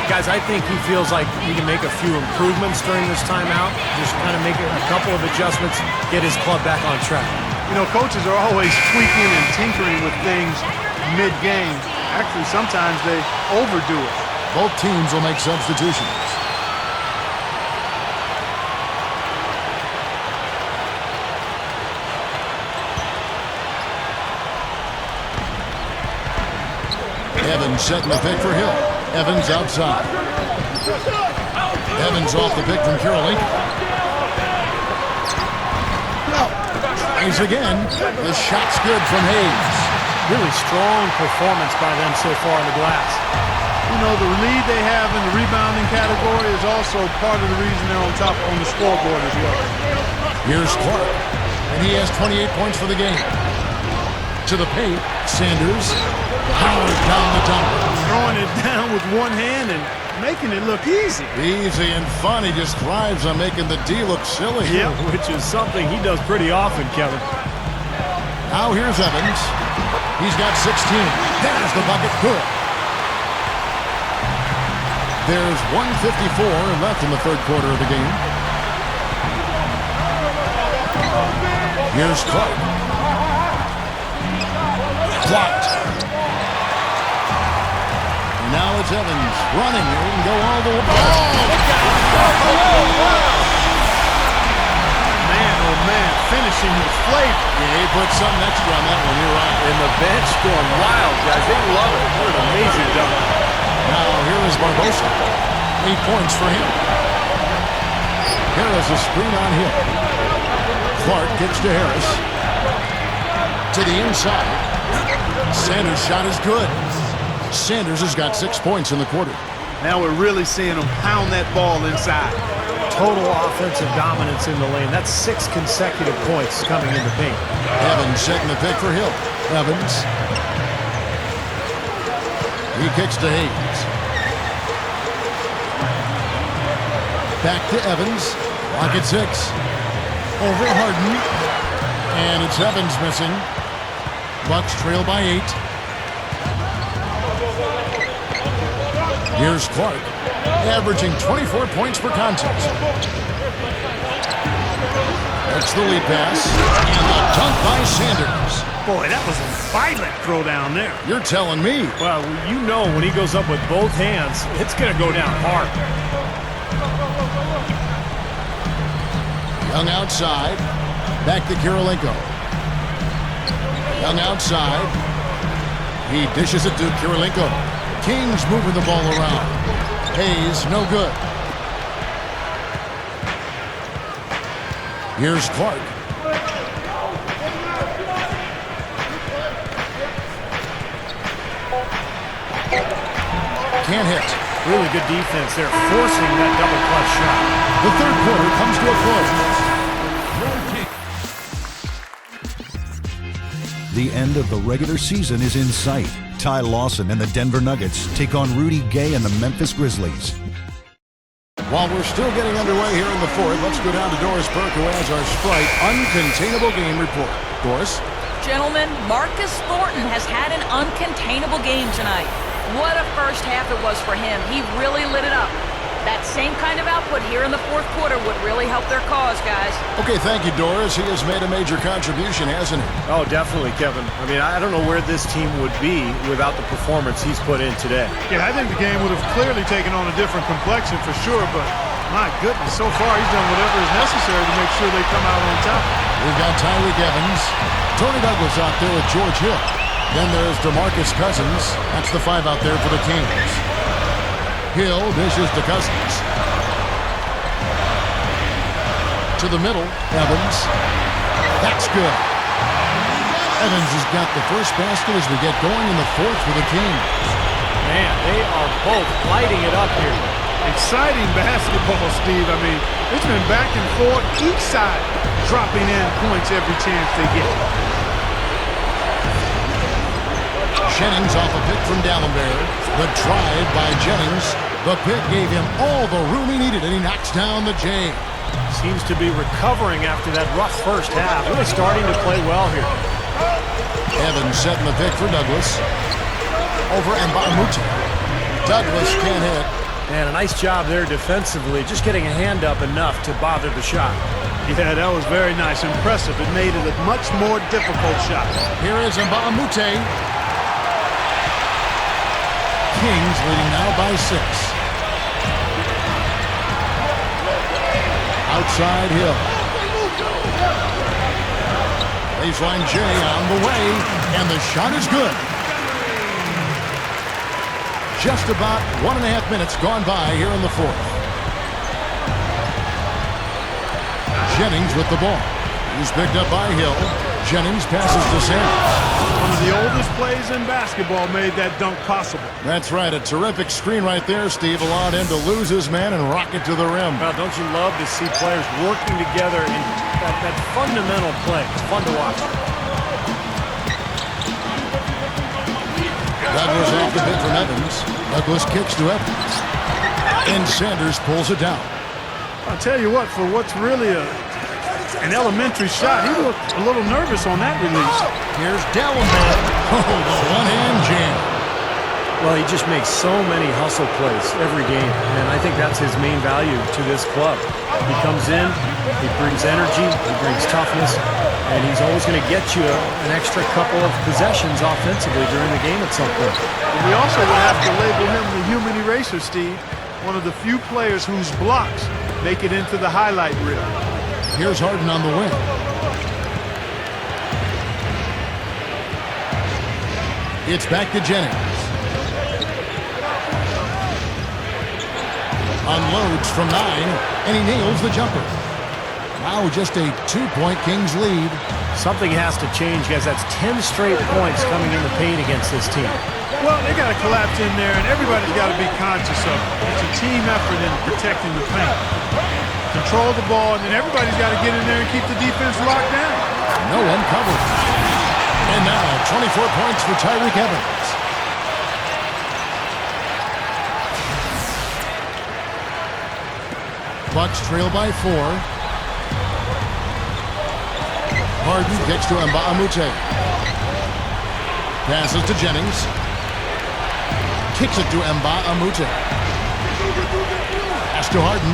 [SPEAKER 2] guys, I think he feels like he can make a few improvements during this timeout. Just kind of make a couple of adjustments, get his club back on track.
[SPEAKER 3] You know, coaches are always tweaking and tinkering with things mid-game. Actually, sometimes they overdo it.
[SPEAKER 1] Both teams will make substitutions. Evans setting the pick for Hill. Evans outside. Evans off the pick from Karolinka. Hayes again. The shot's good from Hayes.
[SPEAKER 2] Really strong performance by them so far on the glass.
[SPEAKER 3] You know, the lead they have in the rebounding category is also part of the reason they're on top on the scoreboard as well.
[SPEAKER 1] Here's Clark, and he has 28 points for the game. to the paint. Sanders hard down the dump.
[SPEAKER 3] Throwing it down with one hand and making it look easy.
[SPEAKER 1] Easy and fun. He just thrives on making the D look silly.
[SPEAKER 2] Yeah, which is something he does pretty often, Kevin.
[SPEAKER 1] Now here's Evans. He's got 16. There's the bucket. Good. There's 1:54 left in the third quarter of the game. Here's Clark. Blocked. Now it's Evans running. He can go all the way.
[SPEAKER 3] Man, oh man, finishing with flavor.
[SPEAKER 1] Yeah, he put something extra on that one. You're right.
[SPEAKER 2] And the bench going wild, guys. They love it. What an amazing dunk.
[SPEAKER 1] Now here is BOSH. 8 points for him. Harris a screen on him. Clark gets to Harris. To the inside. Sanders' shot is good. Sanders has got 6 points in the quarter.
[SPEAKER 3] Now we're really seeing him pound that ball inside.
[SPEAKER 2] Total offensive dominance in the lane. That's 6 consecutive points coming in the paint.
[SPEAKER 1] Evans setting the pick for Hill. Evans. He kicks to Hayes. Back to Evans. Clock at 6. Over Harden. And it's Evans missing. Bucks trail by 8. Here's Clark, averaging 24 points per contest. That's the lead pass. And the dunk by Sanders.
[SPEAKER 3] Boy, that was a violent throw down there.
[SPEAKER 1] You're telling me.
[SPEAKER 2] Well, you know when he goes up with both hands, it's going to go down hard.
[SPEAKER 1] Young outside. Back to Kirilenko. Young outside. He dishes it to Kirilenko. Kings moving the ball around. Hayes, no good. Here's Clark. Can't hit.
[SPEAKER 2] Really good defense there, forcing that double clutch shot.
[SPEAKER 1] The third quarter comes to a close.
[SPEAKER 5] The end of the regular season is in sight. Ty Lawson and the Denver Nuggets take on Rudy Gay and the Memphis Grizzlies.
[SPEAKER 1] While we're still getting underway here in the fourth, let's go down to Doris Burke, who has our Sprite Uncontainable Game Report. Doris?
[SPEAKER 4] Gentlemen, Marcus Thornton has had an uncontainable game tonight. What a first half it was for him. He really lit it up. That same kind of output here in the fourth quarter would really help their cause, guys.
[SPEAKER 1] Okay, thank you, Doris. He has made a major contribution, hasn't he?
[SPEAKER 2] Oh, definitely, Kevin. I mean, I don't know where this team would be without the performance he's put in today.
[SPEAKER 3] Yeah, I think the game would have clearly taken on a different complexion for sure, but my goodness, so far he's done whatever is necessary to make sure they come out on top.
[SPEAKER 1] We've got Tyreek Evans, Tony Douglas out there with George Hill. Then there's DeMarcus Cousins. That's the 5 out there for the Kings. Hill dishes to Cousins. To the middle, Evans. That's good. Evans has got the first basket as we get going in the fourth for the Kings.
[SPEAKER 2] Man, they are both lighting it up here.
[SPEAKER 3] Exciting basketball, Steve. I mean, it's been back and forth, each side dropping in points every chance they get.
[SPEAKER 1] Jennings off a pick from Dallenberg. The drive by Jennings. The pick gave him all the room he needed, and he knocks down the J.
[SPEAKER 2] Seems to be recovering after that rough first half. Really starting to play well here.
[SPEAKER 1] Evans setting the pick for Douglas. Over Nba2K13. Douglas can't hit.
[SPEAKER 2] Man, a nice job there defensively, just getting a hand up enough to bother the shot.
[SPEAKER 3] Yeah, that was very nice. Impressive. It made it a much more difficult shot.
[SPEAKER 1] Here is Nba2K13. Kings leading now by 6. Outside Hill. Baseline J on the way, and the shot is good. Just about 1.5 minutes gone by here in the fourth. Jennings with the ball. He's picked up by Hill. Jennings passes to Sanders.
[SPEAKER 3] One of the oldest plays in basketball made that dunk possible.
[SPEAKER 1] That's right. A terrific screen right there, Steve. Allowed him to lose his man and rock it to the rim.
[SPEAKER 2] Well, don't you love to see players working together in that fundamental play? It's fun to watch.
[SPEAKER 1] Douglas off the bit from Evans. Douglas kicks to Evans. And Sanders pulls it down.
[SPEAKER 3] I'll tell you what, for what's really an elementary shot, he looked a little nervous on that release.
[SPEAKER 1] Here's Delman. Oh, the one-hand jam.
[SPEAKER 2] Well, he just makes so many hustle plays every game, and I think that's his main value to this club. He comes in, he brings energy, he brings toughness, and he's always going to get you an extra couple of possessions offensively during the game at some point.
[SPEAKER 3] And we also would have to label him the human eraser, Steve. One of the few players whose blocks make it into the highlight reel.
[SPEAKER 1] Here's Harden on the wing. It's back to Jennings. Unloads from 9, and he nails the jumper. Now just a 2-point Kings lead.
[SPEAKER 2] Something has to change, guys. That's 10 straight points coming in the paint against this team.
[SPEAKER 3] Well, they got to collapse in there, and everybody's got to be conscious of it. It's a team effort in protecting the paint. Control the ball, and then everybody's got to get in there and keep the defense locked down.
[SPEAKER 1] No one covered. And now 24 points for Tyreke Evans. Bucks trail by 4. Harden kicks to Nba2K13. Passes to Jennings. Kicks it to Nba2K13. Pass to Harden.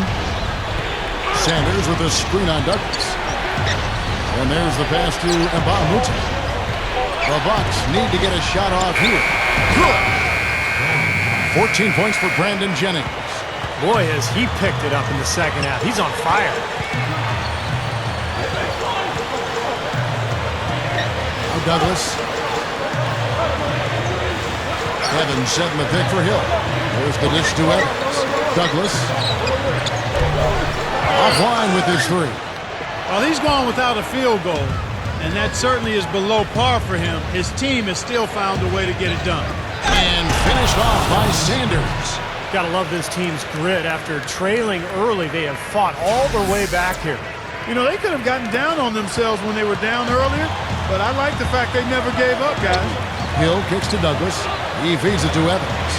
[SPEAKER 1] Sanders with a screen on Douglas. And there's the pass to Nba2K13. The Bucks need to get a shot off here. Good. 14 points for Brandon Jennings.
[SPEAKER 2] Boy, has he picked it up in the second half. He's on fire.
[SPEAKER 1] Now Douglas. Evans setting the pick for Hill. There's the dish to Evans. Douglas. Offline with his 3.
[SPEAKER 3] Well, he's gone without a field goal, and that certainly is below par for him. His team has still found a way to get it done.
[SPEAKER 1] And finished off by Sanders.
[SPEAKER 2] Gotta love this team's grit. After trailing early, they have fought all their way back here.
[SPEAKER 3] You know, they could have gotten down on themselves when they were down earlier, but I like the fact they never gave up, guys.
[SPEAKER 1] Hill kicks to Douglas. He feeds it to Evans.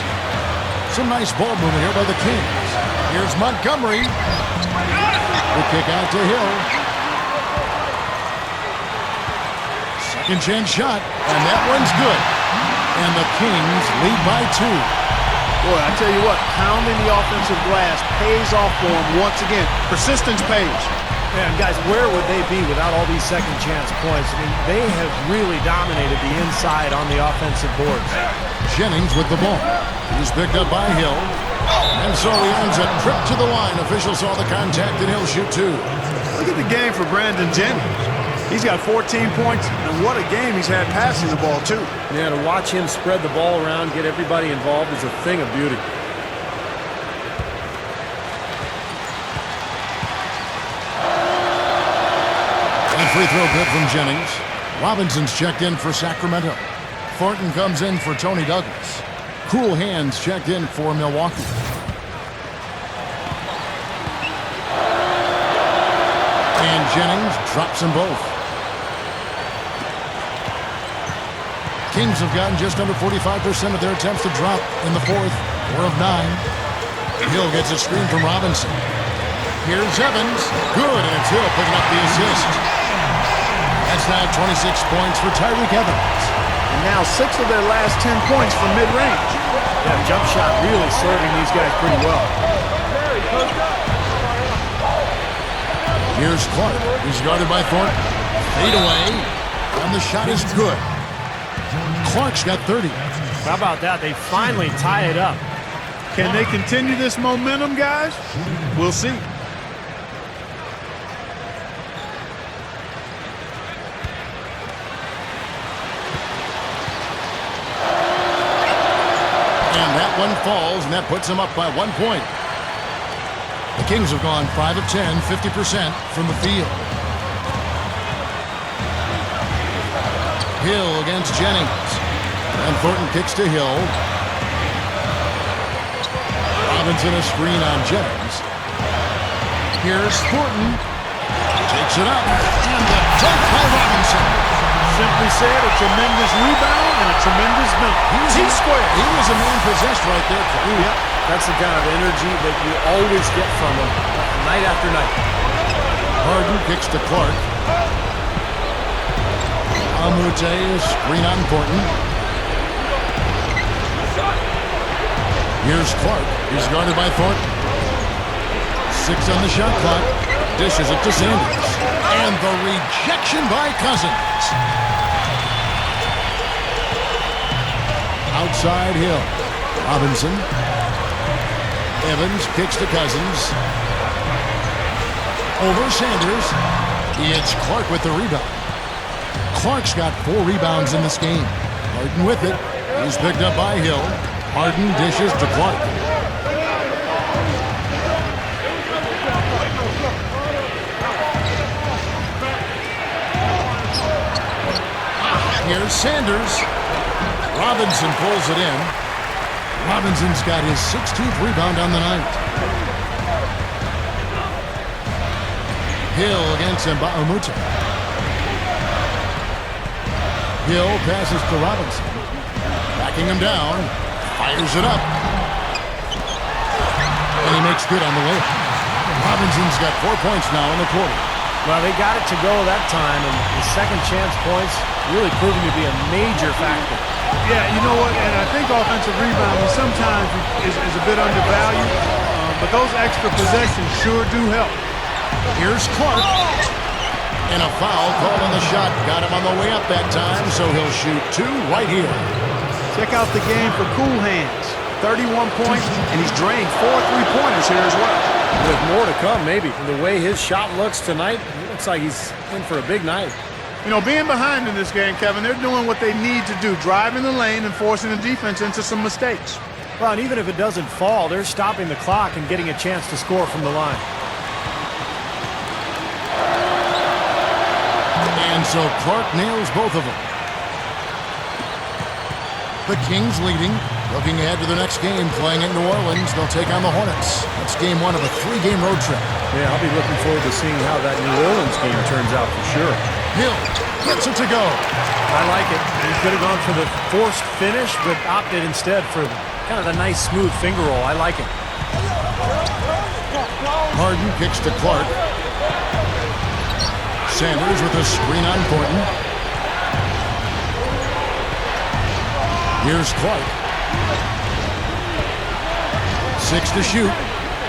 [SPEAKER 1] Some nice ball movement here by the Kings. Here's Montgomery. The kick out to Hill. Second chance shot, and that one's good. And the Kings lead by 2.
[SPEAKER 3] Boy, I tell you what, pounding the offensive glass pays off for them once again. Persistence pays.
[SPEAKER 2] Man, guys, where would they be without all these second chance points? I mean, they have really dominated the inside on the offensive boards.
[SPEAKER 1] Jennings with the ball. He's picked up by Hill. And so he earns a trip to the line. Officials saw the contact, and he'll shoot 2.
[SPEAKER 3] Look at the game for Brandon Jennings. He's got 14 points, and what a game he's had passing the ball, too.
[SPEAKER 2] Yeah, to watch him spread the ball around, get everybody involved is a thing of beauty.
[SPEAKER 1] And free throw good from Jennings. Robinson's checked in for Sacramento. Thornton comes in for Tony Douglas. Cool Hands checked in for Milwaukee. And Jennings drops them both. Kings have gotten just under 45% of their attempts to drop in the 4th, 4 of 9. Hill gets a screen from Robinson. Here's Evans. Good, and it's Hill picking up the assist. That's now 26 points for Tyreke Evans.
[SPEAKER 3] And now 6 of their last 10 points from mid-range.
[SPEAKER 2] That jump shot really serving these guys pretty well.
[SPEAKER 1] Here's Clark. He's guarded by Thornton. Fade away, and the shot is good. Clark's got 30.
[SPEAKER 2] How about that? They finally tie it up.
[SPEAKER 3] Can they continue this momentum, guys? We'll see.
[SPEAKER 1] And that one falls, and that puts them up by 1 point. The Kings have gone 5 of 10, 50% from the field. Hill against Jennings. And Thornton kicks to Hill. Robinson a screen on Jennings. Here's Thornton. Takes it up. And the dunk by Robinson.
[SPEAKER 3] simply said, a tremendous rebound and a tremendous dunk. T-square.
[SPEAKER 1] He was a man possessed right there.
[SPEAKER 2] Yep. That's the kind of energy that you always get from him night after night.
[SPEAKER 1] Harden kicks to Clark. Amute, screen on Thornton. Here's Clark. He's guarded by Thornton. 6 on the shot clock. Dishes it to Sanders. And the rejection by Cousins. Outside Hill. Robinson. Evans kicks to Cousins. Over Sanders. It's Clark with the rebound. Clark's got 4 rebounds in this game. Harden with it. He's picked up by Hill. Harden dishes to Clark. Here's Sanders. Robinson pulls it in. Robinson's got his 16th rebound on the night. Hill against Nba2K13. Hill passes to Robinson. Backing him down. Fires it up. And he makes good on the layup. Robinson's got 4 points now in the quarter.
[SPEAKER 2] Well, they got it to go that time, and the second chance points really proving to be a major factor.
[SPEAKER 3] Yeah, you know what, and I think offensive rebounding sometimes is a bit undervalued, but those extra possessions sure do help.
[SPEAKER 1] Here's Clark. And a foul called on the shot. Got him on the way up that time, so he'll shoot 2 right here.
[SPEAKER 3] Check out the game for cool hands. 31 points, and he's drained 4 3-pointers here as well.
[SPEAKER 2] With more to come, maybe. The way his shot looks tonight, it looks like he's in for a big night.
[SPEAKER 3] You know, being behind in this game, Kevin, they're doing what they need to do, driving the lane and forcing the defense into some mistakes.
[SPEAKER 2] Well, and even if it doesn't fall, they're stopping the clock and getting a chance to score from the line.
[SPEAKER 1] And so Clark nails both of them. The Kings leading. Looking ahead to the next game, playing in New Orleans, they'll take on the Hornets. That's game 1 of a 3-game road trip.
[SPEAKER 2] Yeah, I'll be looking forward to seeing how that New Orleans game turns out for sure.
[SPEAKER 1] Hill gets it to go.
[SPEAKER 2] I like it. He could have gone for the forced finish, but opted instead for kind of the nice, smooth finger roll. I like it.
[SPEAKER 1] Harden kicks to Clark. Sanders with a screen on Thornton. Here's Clark. 6 to shoot.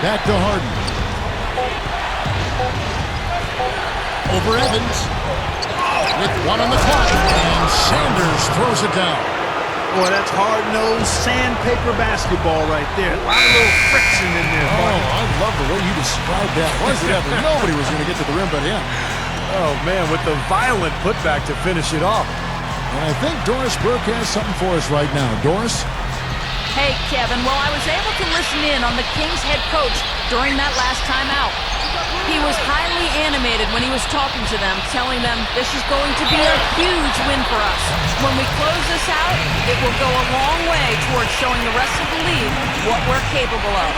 [SPEAKER 1] Back to Harden. Over Evans. With 1 on the clock. And Sanders throws it down.
[SPEAKER 3] Boy, that's hard-nosed sandpaper basketball right there. A lot of little friction in there.
[SPEAKER 1] Oh, I love the way you described that. Was it ever? Nobody was going to get to the rim but him.
[SPEAKER 2] Oh, man, with the violent putback to finish it off.
[SPEAKER 1] And I think Doris Burke has something for us right now. Doris?
[SPEAKER 4] Hey, Kevin, well, I was able to listen in on the Kings head coach during that last timeout. He was highly animated when he was talking to them, telling them this is going to be a huge win for us. When we close this out, it will go a long way towards showing the rest of the league what we're capable of.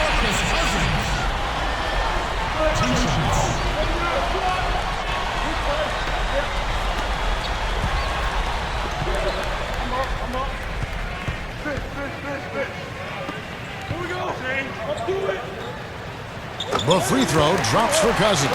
[SPEAKER 1] The free throw drops for Cousins.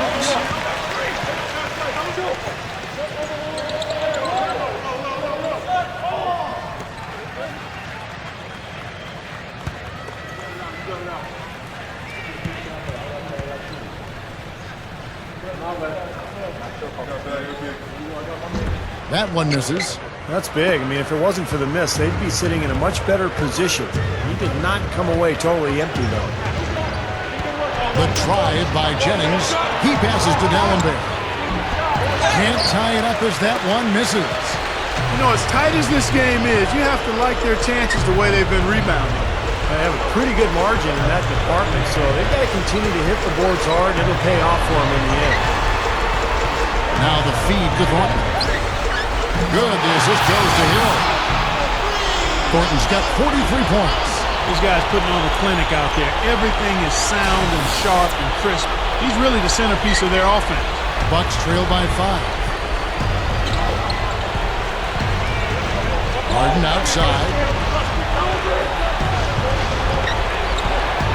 [SPEAKER 1] That one misses.
[SPEAKER 2] That's big. I mean, if it wasn't for the miss, they'd be sitting in a much better position. He did not come away totally empty, though.
[SPEAKER 1] The drive by Jennings. He passes to Dallenberg. Can't tie it up as that one misses.
[SPEAKER 3] You know, as tight as this game is, you have to like their chances the way they've been rebounding.
[SPEAKER 2] They have a pretty good margin in that department, so they've got to continue to hit the boards hard. It'll pay off for them in the end.
[SPEAKER 1] Now the feed to Thornton. Good. The assist goes to Hill. Thornton's got 43 points.
[SPEAKER 3] These guys putting on a clinic out there. Everything is sound and sharp and crisp. He's really the centerpiece of their offense.
[SPEAKER 1] Bucks trail by 5. Harden outside.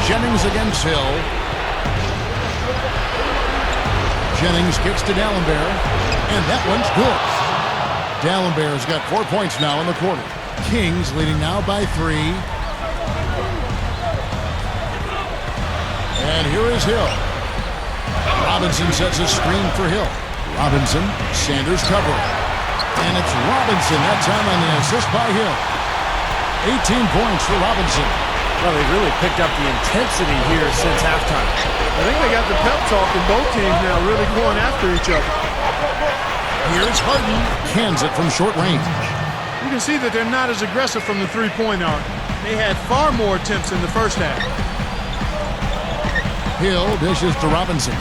[SPEAKER 1] Jennings against Hill. Jennings kicks to D'Alembert, and that one's good. D'Alembert's got 4 points now in the quarter. Kings leading now by 3. And here is Hill. Robinson sets a screen for Hill. Robinson, Sanders covering. And it's Robinson that time on the assist by Hill. 18 points for Robinson.
[SPEAKER 2] Well, they really picked up the intensity here since halftime.
[SPEAKER 3] I think they got the pep talk in both teams now, really going after each other.
[SPEAKER 1] Here's Harden. Cans it from short range.
[SPEAKER 3] You can see that they're not as aggressive from the three-point arc. They had far more attempts in the first half.
[SPEAKER 1] Hill dishes to Robinson.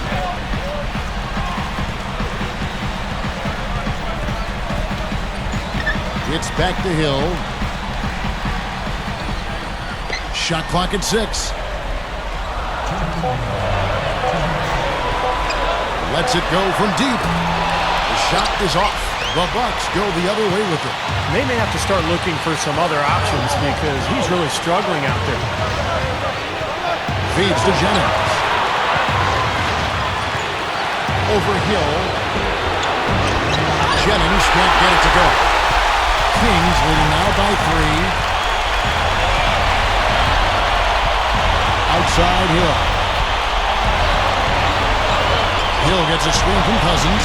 [SPEAKER 1] It's back to Hill. Shot clock at 6. Lets it go from deep. The shot is off. The Bucks go the other way with it.
[SPEAKER 2] They may have to start looking for some other options because he's really struggling out there.
[SPEAKER 1] Feeds to Jennings. Over Hill. Jennings can't get it to go. Kings leading now by 3. Outside Hill. Hill gets a screen from Cousins.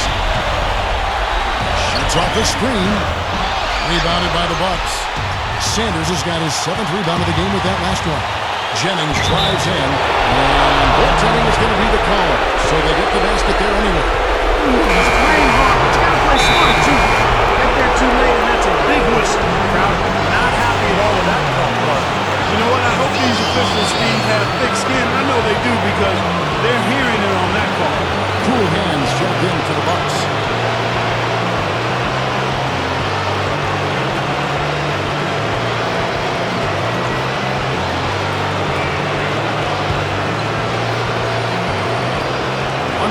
[SPEAKER 1] Shoots off the screen. Rebounded by the Bucks. Sanders has got his 7th rebound of the game with that last one. Jennings drives in. And goaltending is going to be the call. So they get the basket there anyway.
[SPEAKER 3] He's playing hard, but you got to play smart, too. Get there too late, and that's a big whistle.
[SPEAKER 2] Crowd not happy at all with that call.
[SPEAKER 3] You know what? I hope these officials, Steve, have thick skin. I know they do because they're hearing it on that call.
[SPEAKER 1] Cool hands checked in for the Bucks.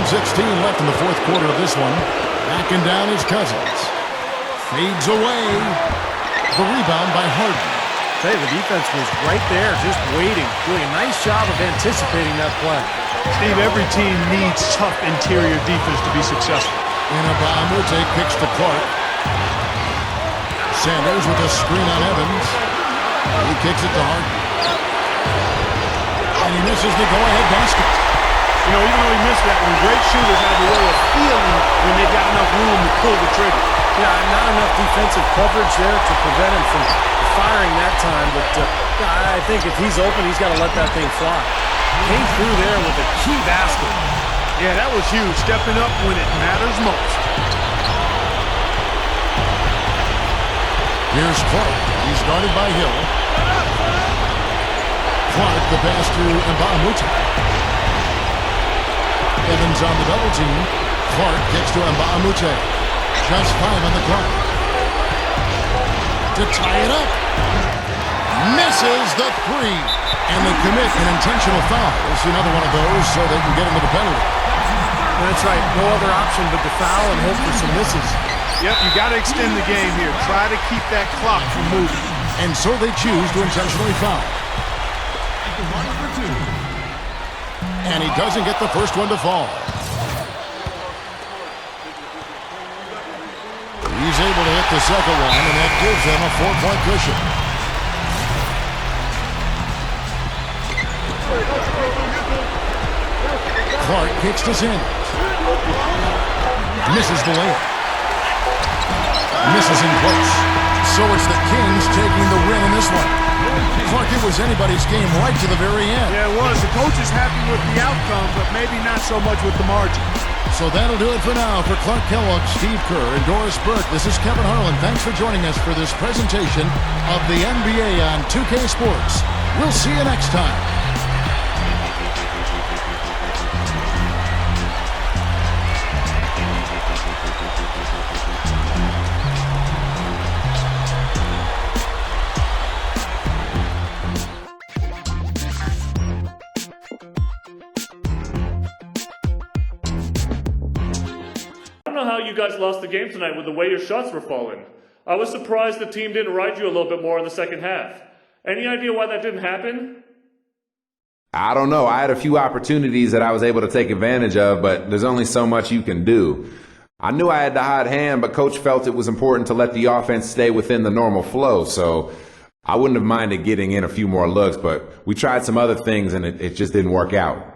[SPEAKER 1] .16 left in the fourth quarter of this one. Backing down is Cousins. Fades away. The rebound by Harden.
[SPEAKER 2] Say the defense was right there, just waiting, doing a nice job of anticipating that play.
[SPEAKER 3] Steve, every team needs tough interior defense to be successful.
[SPEAKER 1] Nba2K13 kicks to Clark. Sanders with a screen on Evans. He kicks it to Harden. And he misses the go-ahead basket.
[SPEAKER 3] You know, even though he missed that one, great shooters have a way of feeling when they've got enough room to pull the trigger.
[SPEAKER 2] Yeah, not enough defensive coverage there to prevent him from firing that time, but I think if he's open, he's got to let that thing fly. Came through there with a key basket.
[SPEAKER 3] Yeah, that was huge, stepping up when it matters most.
[SPEAKER 1] Here's Clark. He's guarded by Hill. Clark, the pass to Nba2K13. Evans on the double team. Clark kicks to Nba2K13. Just 5 on the clock. To tie it up. Misses the 3. And they commit an intentional foul. We'll see another one of those so they can get into the penalty.
[SPEAKER 2] That's right. No other option but to foul and hope for some misses.
[SPEAKER 3] Yep, you got to extend the game here. Try to keep that clock from moving.
[SPEAKER 1] And so they choose to intentionally foul. And he doesn't get the first one to fall. He's able to hit the second one, and that gives them a 4-point cushion. Clark kicks to Sanders. Misses the layup. Misses in close. So it's the Kings taking the win in this one. Clark, it was anybody's game right to the very end.
[SPEAKER 3] Yeah, it was. The coach is happy with the outcome, but maybe not so much with the margin.
[SPEAKER 1] So that'll do it for now. For Clark Kellogg, Steve Kerr, and Doris Burke, this is Kevin Harlan. Thanks for joining us for this presentation of the NBA on 2K Sports. We'll see you next time.
[SPEAKER 7] I don't know how you guys lost the game tonight with the way your shots were falling. I was surprised the team didn't ride you a little bit more in the second half. Any idea why that didn't happen?
[SPEAKER 8] I don't know. I had a few opportunities that I was able to take advantage of, but there's only so much you can do. I knew I had the hot hand, but Coach felt it was important to let the offense stay within the normal flow, so I wouldn't have minded getting in a few more looks, but we tried some other things and it just didn't work out.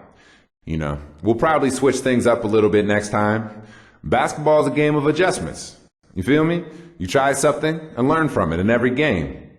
[SPEAKER 8] You know, we'll probably switch things up a little bit next time. Basketball is a game of adjustments. You feel me? You try something and learn from it in every game.